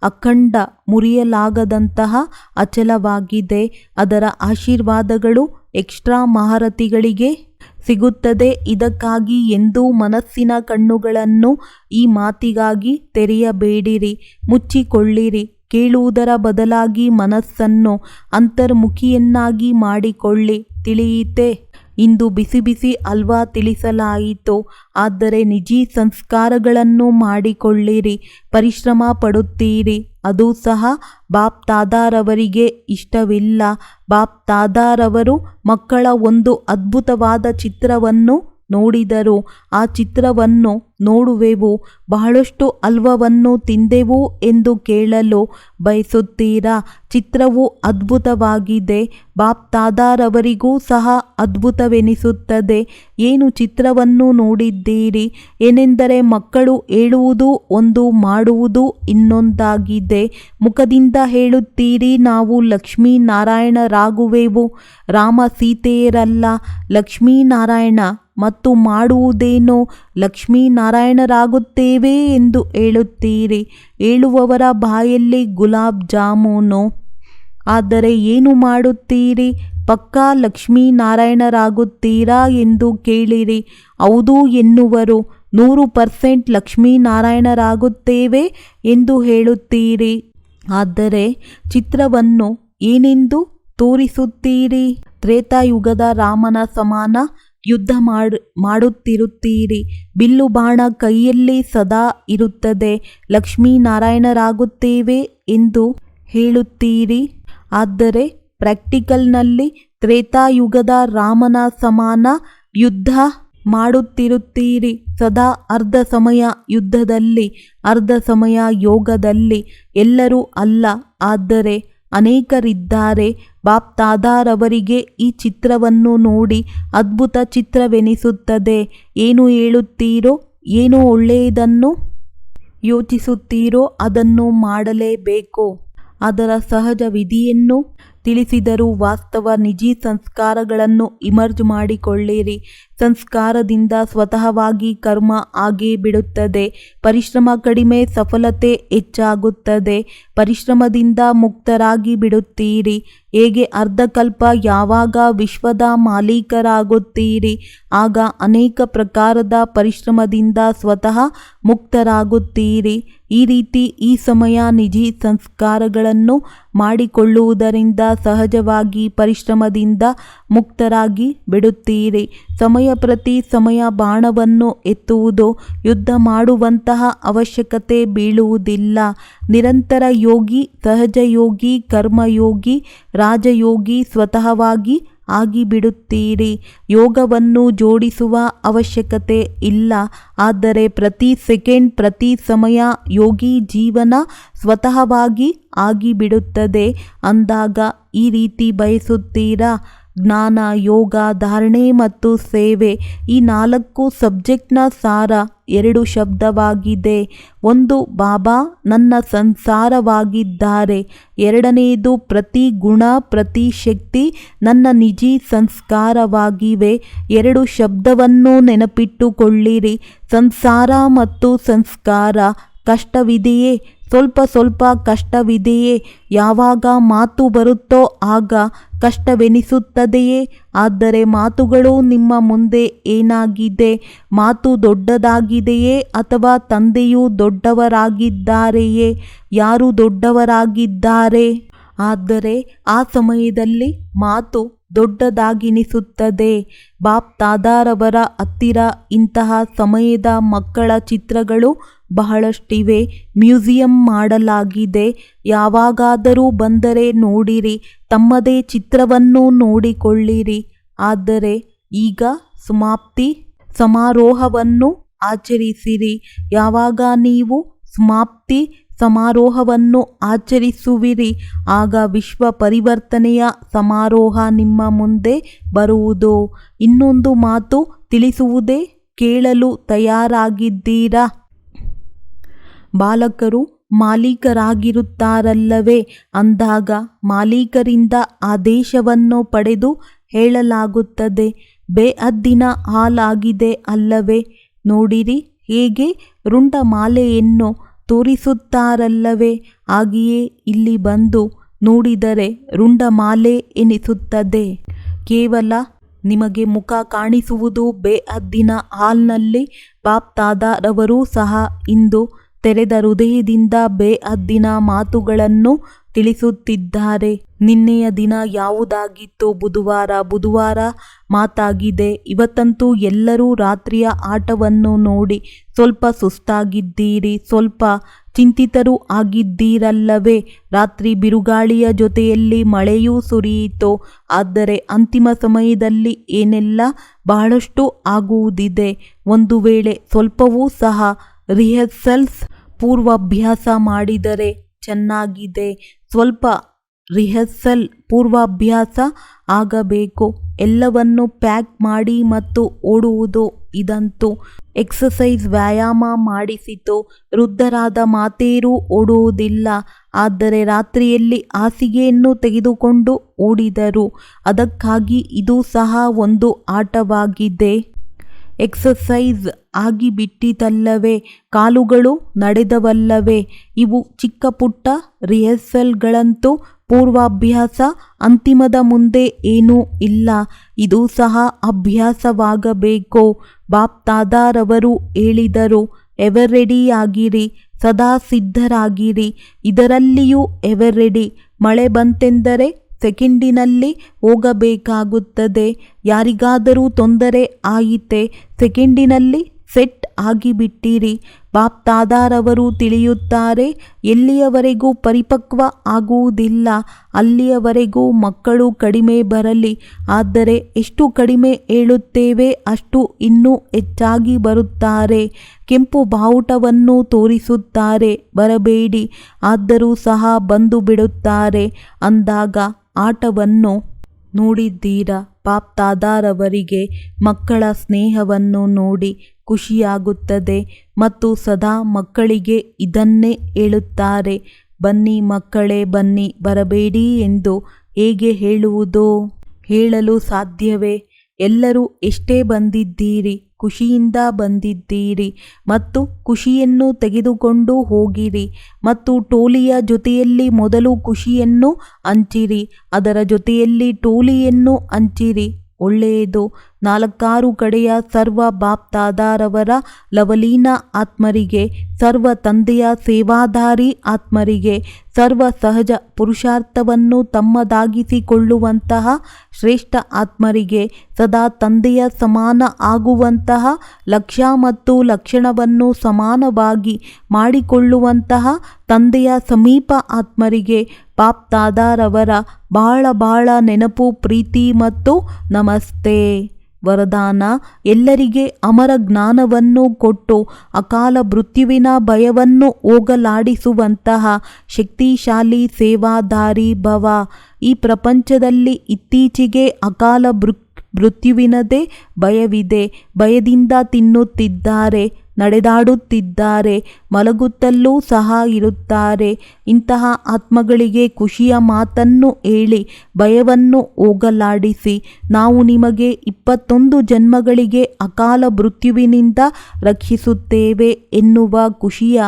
ಅಖಂಡ, ಮುರಿಯಲಾಗದಂತಹ ಅಚಲವಾಗಿದೆ. ಅದರ ಆಶೀರ್ವಾದಗಳು ಎಕ್ಸ್ಟ್ರಾ ಮಹಾರಥಿಗಳಿಗೆ ಸಿಗುತ್ತದೆ. ಇದಕ್ಕಾಗಿ ಎಂದೂ ಮನಸ್ಸಿನ ಕಣ್ಣುಗಳನ್ನು ಈ ಮಾತಿಗಾಗಿ ತೆರೆಯಬೇಡಿರಿ, ಮುಚ್ಚಿಕೊಳ್ಳಿರಿ. ಕೇಳುವುದರ ಬದಲಾಗಿ ಮನಸ್ಸನ್ನು ಅಂತರ್ಮುಖಿಯನ್ನಾಗಿ ಮಾಡಿಕೊಳ್ಳಿ. ತಿಳಿಯಿತೆ? ಇಂದು ಬಿಸಿ ಬಿಸಿ ಹಲ್ವಾ ತಿಳಿಸಲಾಯಿತು, ಆದರೆ ನಿಜಿ ಸಂಸ್ಕಾರಗಳನ್ನು ಮಾಡಿಕೊಳ್ಳಿರಿ. ಪರಿಶ್ರಮ ಪಡುತ್ತೀರಿ, ಅದು ಸಹ ಬಾಪ್ ತಾದಾರವರಿಗೆ ಇಷ್ಟವಿಲ್ಲ. ಬಾಪ್ ತಾದಾರವರು ಮಕ್ಕಳ ಒಂದು ಅದ್ಭುತವಾದ ಚಿತ್ರವನ್ನು ನೋಡಿದರು. ಆ ಚಿತ್ರವನ್ನು ನೋಡುವೆವು, ಬಹಳಷ್ಟು ಹಲ್ವವನ್ನು ತಿಂದೆವು ಎಂದು ಕೇಳಲು ಬಯಸುತ್ತೀರಾ? ಚಿತ್ರವು ಅದ್ಭುತವಾಗಿದೆ. ಬಾಪ್ ತಾದಾರವರಿಗೂ ಸಹ ಅದ್ಭುತವೆನಿಸುತ್ತದೆ. ಏನು ಚಿತ್ರವನ್ನು ನೋಡಿದ್ದೀರಿ? ಏನೆಂದರೆ ಮಕ್ಕಳು ಹೇಳುವುದು ಒಂದು, ಮಾಡುವುದು ಇನ್ನೊಂದಾಗಿದೆ. ಮುಖದಿಂದ ಹೇಳುತ್ತೀರಿ ನಾವು ಲಕ್ಷ್ಮೀನಾರಾಯಣರಾಗುವೆವು, ರಾಮ ಸೀತೆಯರಲ್ಲ, ಲಕ್ಷ್ಮೀನಾರಾಯಣ, ಮತ್ತು ಮಾಡುವುದೇನೋ ಲಕ್ಷ್ಮೀನಾರಾಯಣರಾಗುತ್ತೇವೆ ಎಂದು ಹೇಳುತ್ತೀರಿ. ಹೇಳುವವರ ಬಾಯಲ್ಲಿ ಗುಲಾಬ್ ಜಾಮೂನು, ಆದರೆ ಏನು ಮಾಡುತ್ತೀರಿ? ಪಕ್ಕಾ ಲಕ್ಷ್ಮೀನಾರಾಯಣರಾಗುತ್ತೀರಾ ಎಂದು ಕೇಳಿರಿ. ಹೌದು ಎನ್ನುವರು. 100% ಲಕ್ಷ್ಮೀನಾರಾಯಣರಾಗುತ್ತೇವೆ ಎಂದು ಹೇಳುತ್ತೀರಿ. ಆದರೆ ಚಿತ್ರವನ್ನು ಏನೆಂದು ತೋರಿಸುತ್ತೀರಿ? ತ್ರೇತಾಯುಗದ ರಾಮನ ಸಮಾನ ಯುದ್ಧ ಮಾಡುತ್ತಿರುತ್ತೀರಿ. ಬಿಲ್ಲು ಬಾಣ ಕೈಯಲ್ಲಿ ಸದಾ ಇರುತ್ತದೆ. ಲಕ್ಷ್ಮೀನಾರಾಯಣರಾಗುತ್ತೇವೆ ಎಂದು ಹೇಳುತ್ತೀರಿ. ಆದರೆ ಪ್ರಾಕ್ಟಿಕಲ್ನಲ್ಲಿ ತ್ರೇತಾಯುಗದ ರಾಮನ ಸಮಾನ ಯುದ್ಧ ಮಾಡುತ್ತಿರುತ್ತೀರಿ. ಸದಾ ಅರ್ಧ ಸಮಯ ಯುದ್ಧದಲ್ಲಿ, ಅರ್ಧ ಸಮಯ ಯೋಗದಲ್ಲಿ. ಎಲ್ಲರೂ ಅಲ್ಲ, ಆದರೆ ಅನೇಕರಿದ್ದಾರೆ. ಬಾಪ್ ತಾದಾರವರಿಗೆ ಈ ಚಿತ್ರವನ್ನು ನೋಡಿ ಅದ್ಭುತ ಚಿತ್ರವೆನಿಸುತ್ತದೆ. ಏನು ಹೇಳುತ್ತೀರೋ, ಏನು ಒಳ್ಳೆಯದನ್ನು ಯೋಚಿಸುತ್ತೀರೋ ಅದನ್ನು ಮಾಡಲೇಬೇಕು. ಅದರ ಸಹಜ ವಿಧಿಯನ್ನು ತಿಳಿಸಿದರು. ವಾಸ್ತವ ನಿಜಿ ಸಂಸ್ಕಾರಗಳನ್ನು ಇಮರ್ಜ್ ಮಾಡಿಕೊಳ್ಳಿರಿ. ಸಂಸ್ಕಾರದಿಂದ ಸ್ವತಃವಾಗಿ ಕರ್ಮ ಆಗೇ ಬಿಡುತ್ತದೆ. ಪರಿಶ್ರಮ ಕಡಿಮೆ, ಸಫಲತೆ ಹೆಚ್ಚಾಗುತ್ತದೆ. ಪರಿಶ್ರಮದಿಂದ ಮುಕ್ತರಾಗಿ ಬಿಡುತ್ತೀರಿ. ಹೇಗೆ ಅರ್ಧಕಲ್ಪ ಯಾವಾಗ ವಿಶ್ವದ ಮಾಲೀಕರಾಗುತ್ತೀರಿ, ಆಗ ಅನೇಕ ಪ್ರಕಾರದ ಪರಿಶ್ರಮದಿಂದ ಸ್ವತಃ ಮುಕ್ತರಾಗುತ್ತೀರಿ. ಈ ರೀತಿ ಈ ಸಮಯ ನಿಜಿ ಸಂಸ್ಕಾರಗಳನ್ನು ಮಾಡಿಕೊಳ್ಳುವುದರಿಂದ ಸಹಜವಾಗಿ ಪರಿಶ್ರಮದಿಂದ ಮುಕ್ತರಾಗಿ ಬಿಡುತ್ತೀರಿ. ಸಮಯ ಪ್ರತಿ ಸಮಯ ಬಾಣವನ್ನು ಎತ್ತುವುದು, ಯುದ್ಧ ಮಾಡುವಂತಹ ಅವಶ್ಯಕತೆ ಬೀಳುವುದಿಲ್ಲ. ನಿರಂತರ ಯೋಗಿ, ಸಹಜ ಯೋಗಿ, ಕರ್ಮಯೋಗಿ, ರಾಜಯೋಗಿ ಸ್ವತಃವಾಗಿ ಆಗಿಬಿಡುತ್ತೀರಿ. ಯೋಗವನ್ನು ಜೋಡಿಸುವ ಅವಶ್ಯಕತೆ ಇಲ್ಲ. ಆದರೆ ಪ್ರತಿ ಸೆಕೆಂಡ್, ಪ್ರತಿ ಸಮಯ ಯೋಗಿ ಜೀವನ ಸ್ವತಃವಾಗಿ ಆಗಿಬಿಡುತ್ತದೆ. ಅಂದಾಗ ಈ ರೀತಿ ಬಯಸುತ್ತೀರಾ? ಜ್ಞಾನ, ಯೋಗ, ಧಾರಣೆ ಮತ್ತು ಸೇವೆ, ಈ 4 ಸಬ್ಜೆಕ್ಟ್ನ ಸಾರ 2 ಶಬ್ದವಾಗಿದೆ. ಒಂದು, ಬಾಬಾ ನನ್ನ ಸಂಸಾರವಾಗಿದ್ದಾರೆ. ಎರಡನೆಯದು, ಪ್ರತಿ ಗುಣ, ಪ್ರತಿ ಶಕ್ತಿ ನನ್ನ ನಿಜಿ ಸಂಸ್ಕಾರವಾಗಿವೆ. 2 ಶಬ್ದವನ್ನು ನೆನಪಿಟ್ಟುಕೊಳ್ಳಿರಿ. ಸಂಸಾರ ಮತ್ತು ಸಂಸ್ಕಾರ. ಕಷ್ಟವಿದೆಯೇ? ಸ್ವಲ್ಪ ಸ್ವಲ್ಪ ಕಷ್ಟವಿದೆಯೇ? ಯಾವಾಗ ಮಾತು ಬರುತ್ತೋ ಆಗ ಕಷ್ಟವೆನಿಸುತ್ತದೆಯೇ? ಆದರೆ ಮಾತುಗಳು ನಿಮ್ಮ ಮುಂದೆ ಏನಾಗಿದೆ? ಮಾತು ದೊಡ್ಡದಾಗಿದೆಯೇ ಅಥವಾ ತಂದೆಯು ದೊಡ್ಡವರಾಗಿದ್ದಾರೆಯೇ? ಯಾರು ದೊಡ್ಡವರಾಗಿದ್ದಾರೆ? ಆದರೆ ಆ ಸಮಯದಲ್ಲಿ ಮಾತು ದೊಡ್ಡದಾಗಿನಿಸುತ್ತದೆ. ಬಾಪ್ ತಾದಾರವರ ಹತ್ತಿರ ಇಂತಹ ಸಮಯದ ಮಕ್ಕಳ ಚಿತ್ರಗಳು ಬಹಳಷ್ಟಿವೆ. ಮ್ಯೂಸಿಯಂ ಮಾಡಲಾಗಿದೆ. ಯಾವಾಗಾದರೂ ಬಂದರೆ ನೋಡಿರಿ. ತಮ್ಮದೇ ಚಿತ್ರವನ್ನು ನೋಡಿಕೊಳ್ಳಿರಿ. ಆದರೆ ಈಗ ಸಮಾಪ್ತಿ ಸಮಾರೋಹವನ್ನು ಆಚರಿಸಿರಿ. ಯಾವಾಗ ನೀವು ಸಮಾಪ್ತಿ ಸಮಾರೋಹವನ್ನು ಆಚರಿಸುವಿರಿ. ಆಗ ವಿಶ್ವ ಪರಿವರ್ತನೆಯ ಸಮಾರೋಹ ನಿಮ್ಮ ಮುಂದೆ ಬರುವುದು. ಇನ್ನೊಂದು ಮಾತು ತಿಳಿಸುವುದೇ? ಕೇಳಲು ತಯಾರಾಗಿದ್ದೀರಾ? ಬಾಲಕರು ಮಾಲೀಕರಾಗಿರುತ್ತಾರಲ್ಲವೇ? ಅಂದಾಗ ಮಾಲೀಕರಿಂದ ಆದೇಶವನ್ನು ಪಡೆದು ಹೇಳಲಾಗುತ್ತದೆ. ಬೇಅದ್ದಿನ ಹಾಲಾಗಿದೆ ಅಲ್ಲವೇ? ನೋಡಿರಿ, ಹೇಗೆ ರುಂಡಮಾಲೆಯನ್ನು ತೋರಿಸುತ್ತಾರಲ್ಲವೇ? ಹಾಗೆಯೇ ಇಲ್ಲಿ ಬಂದು ನೋಡಿದರೆ ರುಂಡಮಾಲೆ ಎನಿಸುತ್ತದೆ. ಕೇವಲ ನಿಮಗೆ ಮುಖ ಕಾಣಿಸುವುದು ಬೇಅದ್ದಿನ ಹಾಲ್ನಲ್ಲಿ. ಬಾಪ್ ದಾದಾರವರು ಸಹ ಇಂದು ತೆರೆದ ಹೃದಯದಿಂದ ಬೇಅದ್ದಿನ ಮಾತುಗಳನ್ನು ತಿಳಿಸುತ್ತಿದ್ದಾರೆ. ನಿನ್ನೆಯ ದಿನ ಯಾವುದಾಗಿತ್ತು? ಬುಧವಾರ ಮಾತಾಗಿದೆ. ಇವತ್ತಂತೂ ಎಲ್ಲರೂ ರಾತ್ರಿಯ ಆಟವನ್ನು ನೋಡಿ ಸ್ವಲ್ಪ ಸುಸ್ತಾಗಿದ್ದೀರಿ, ಸ್ವಲ್ಪ ಚಿಂತಿತರೂ ಆಗಿದ್ದೀರಲ್ಲವೇ? ರಾತ್ರಿ ಬಿರುಗಾಳಿಯ ಜೊತೆಯಲ್ಲಿ ಮಳೆಯೂ ಸುರಿಯಿತು. ಆದರೆ ಅಂತಿಮ ಸಮಯದಲ್ಲಿ ಏನೆಲ್ಲ ಬಹಳಷ್ಟು ಆಗುವುದಿದೆ. ಒಂದು ವೇಳೆ ಸ್ವಲ್ಪವೂ ಸಹ ರಿಹರ್ಸಲ್ಸ್ ಪೂರ್ವಾಭ್ಯಾಸ ಮಾಡಿದರೆ ಚೆನ್ನಾಗಿದೆ. ಸ್ವಲ್ಪ ರಿಹರ್ಸಲ್ ಪೂರ್ವಾಭ್ಯಾಸ ಆಗಬೇಕು. ಎಲ್ಲವನ್ನು ಪ್ಯಾಕ್ ಮಾಡಿ ಮತ್ತು ಓಡುವುದು, ಇದಂತೂ ಎಕ್ಸಸೈಸ್ ವ್ಯಾಯಾಮ ಮಾಡಿಸಿತು. ವೃದ್ಧರಾದ ಮಾತೇರೂ ಓಡುವುದಿಲ್ಲ. ಆದರೆ ರಾತ್ರಿಯಲ್ಲಿ ಹಾಸಿಗೆಯನ್ನು ತೆಗೆದುಕೊಂಡು ಓಡಿದರು. ಅದಕ್ಕಾಗಿ ಇದು ಸಹ ಒಂದು ಆಟವಾಗಿದೆ. ಎಕ್ಸಸೈಸ್ ಆಗಿಬಿಟ್ಟಿತಲ್ಲವೇ? ಕಾಲುಗಳು ನಡೆದವಲ್ಲವೇ? ಇವು ಚಿಕ್ಕ ಪುಟ್ಟ ರಿಹರ್ಸಲ್ಗಳಂತೂ ಪೂರ್ವಾಭ್ಯಾಸ. ಅಂತಿಮದ ಮುಂದೆ ಏನೂ ಇಲ್ಲ. ಇದು ಸಹ ಅಭ್ಯಾಸವಾಗಬೇಕು. ಬಾಪ್ ದಾದಾರವರು ಹೇಳಿದರು, ಎವರ್ ರೆಡಿಯಾಗಿರಿ, ಸದಾ ಸಿದ್ಧರಾಗಿರಿ. ಇದರಲ್ಲಿಯೂ ಎವರ್ ರೆಡಿ. ಮಳೆ ಬಂತೆಂದರೆ ಸೆಕೆಂಡಿನಲ್ಲಿ ಹೋಗಬೇಕಾಗುತ್ತದೆ. ಯಾರಿಗಾದರೂ ತೊಂದರೆ ಆಯಿತೆ, ಸೆಕೆಂಡಿನಲ್ಲಿ ಸೆಟ್ ಆಗಿಬಿಟ್ಟಿರಿ. ಬಾಪ್ ದಾದಾರವರು ತಿಳಿಯುತ್ತಾರೆ, ಎಲ್ಲಿಯವರೆಗೂ ಪರಿಪಕ್ವ ಆಗುವುದಿಲ್ಲ ಅಲ್ಲಿಯವರೆಗೂ ಮಕ್ಕಳು ಕಡಿಮೆ ಬರಲಿ. ಆದರೆ ಎಷ್ಟು ಕಡಿಮೆ ಹೇಳುತ್ತೇವೆ ಅಷ್ಟು ಇನ್ನೂ ಹೆಚ್ಚಾಗಿ ಬರುತ್ತಾರೆ. ಕೆಂಪು ಬಾವುಟವನ್ನು ತೋರಿಸುತ್ತಾರೆ, ಬರಬೇಡಿ. ಆದರೂ ಸಹ ಬಂದು ಬಿಡುತ್ತಾರೆ. ಅಂದಾಗ ಆಟವನ್ನು ನೋಡಿದ್ದೀರಾ? ಬಾಪ್ ದಾದಾರವರಿಗೆ ಮಕ್ಕಳ ಸ್ನೇಹವನ್ನು ನೋಡಿ ಖುಷಿಯಾಗುತ್ತದೆ ಮತ್ತು ಸದಾ ಮಕ್ಕಳಿಗೆ ಇದನ್ನೇ ಹೇಳುತ್ತಾರೆ, ಬನ್ನಿ ಮಕ್ಕಳೇ ಬನ್ನಿ, ಬರಬೇಡಿ ಎಂದು ಹೇಗೆ ಹೇಳುವುದು? ಹೇಳಲು ಸಾಧ್ಯವೇ? ಎಲ್ಲರೂ ಎಷ್ಟೇ ಬಂದಿದ್ದೀರಿ, ಖುಷಿಯಿಂದ ಬಂದಿದ್ದೀರಿ ಮತ್ತು ಖುಷಿಯನ್ನು ತೆಗೆದುಕೊಂಡು ಹೋಗಿರಿ. ಮತ್ತು ಟೋಲಿಯ ಜೊತೆಯಲ್ಲಿ ಮೊದಲು ಖುಷಿಯನ್ನು ಹಂಚಿರಿ, ಅದರ ಜೊತೆಯಲ್ಲಿ ಟೋಲಿಯನ್ನು ಹಂಚಿರಿ. ಒಳ್ಳೆಯದು. 4 ಕಡೆಯ ಸರ್ವ ಬಾಪ್ ದಾದಾರವರ ಲವಲೀನ ಆತ್ಮರಿಗೆ, ಸರ್ವ ತಂದೆಯ ಸೇವಾದಾರಿ ಆತ್ಮರಿಗೆ, ಸರ್ವ ಸಹಜ ಪುರುಷಾರ್ಥವನ್ನು ತಮ್ಮದಾಗಿಸಿಕೊಳ್ಳುವಂತಹ ಶ್ರೇಷ್ಠ ಆತ್ಮರಿಗೆ, ಸದಾ ತಂದೆಯ ಸಮಾನ ಆಗುವಂತಹ ಲಕ್ಷ್ಯ ಮತ್ತು ಲಕ್ಷಣವನ್ನು ಸಮಾನವಾಗಿ ಮಾಡಿಕೊಳ್ಳುವಂತಹ ತಂದೆಯ ಸಮೀಪ ಆತ್ಮರಿಗೆ ಬಾಪ್ ದಾದಾರವರ ಬಹಳ ನೆನಪು, ಪ್ರೀತಿ ಮತ್ತು ನಮಸ್ತೆ. ವರದಾನ: ಎಲ್ಲರಿಗೆ ಅಮರ ಜ್ಞಾನವನ್ನು ಕೊಟ್ಟು ಅಕಾಲ ಮೃತ್ಯುವಿನ ಭಯವನ್ನು ಹೋಗಲಾಡಿಸುವಂತಹ ಶಕ್ತಿಶಾಲಿ ಸೇವಾದಾರಿ ಭವ. ಈ ಪ್ರಪಂಚದಲ್ಲಿ ಇತ್ತೀಚೆಗೆ ಅಕಾಲ ಮೃತ್ಯುವಿನದೇ ಭಯವಿದೆ. ಭಯದಿಂದ ತಿನ್ನುತ್ತಿದ್ದಾರೆ, ನಡೆದಾಡುತ್ತಿದ್ದಾರೆ, ಮಲಗುತ್ತಲೂ ಸಹ ಇರುತ್ತಾರೆ. ಇಂತಹ ಆತ್ಮಗಳಿಗೆ ಖುಷಿಯ ಮಾತನ್ನು ಹೇಳಿ ಭಯವನ್ನು ಹೋಗಲಾಡಿಸಿ. ನಾವು ನಿಮಗೆ 21 ಜನ್ಮಗಳಿಗೆ ಅಕಾಲ ಮೃತ್ಯುವಿನಿಂದ ರಕ್ಷಿಸುತ್ತೇವೆ ಎನ್ನುವ ಖುಷಿಯ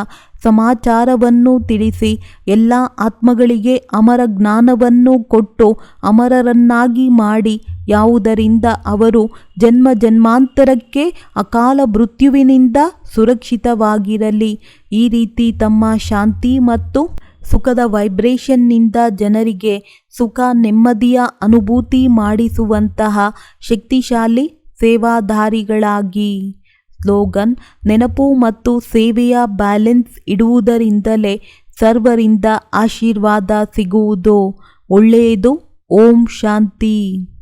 ಸಮಾಚಾರವನ್ನು ತಿಳಿಸಿ. ಎಲ್ಲ ಆತ್ಮಗಳಿಗೆ ಅಮರ ಜ್ಞಾನವನ್ನು ಕೊಟ್ಟು ಅಮರರನ್ನಾಗಿ ಮಾಡಿ, ಯಾವುದರಿಂದ ಅವರು ಜನ್ಮ ಜನ್ಮಾಂತರಕ್ಕೆ ಅಕಾಲ ಮೃತ್ಯುವಿನಿಂದ ಸುರಕ್ಷಿತವಾಗಿರಲಿ. ಈ ರೀತಿ ತಮ್ಮ ಶಾಂತಿ ಮತ್ತು ಸುಖದ ವೈಬ್ರೇಷನ್ನಿಂದ ಜನರಿಗೆ ಸುಖ ನೆಮ್ಮದಿಯ ಅನುಭೂತಿ ಮಾಡಿಸುವಂತಹ ಶಕ್ತಿಶಾಲಿ ಸೇವಾದಾರಿಗಳಾಗಿ. ಸ್ಲೋಗನ್: ನೆನಪು ಮತ್ತು ಸೇವೆಯ ಬ್ಯಾಲೆನ್ಸ್ ಇಡುವುದರಿಂದಲೇ ಸರ್ವರಿಂದ ಆಶೀರ್ವಾದ ಸಿಗುವುದು. ಒಳ್ಳೆಯದು. ಓಂ ಶಾಂತಿ.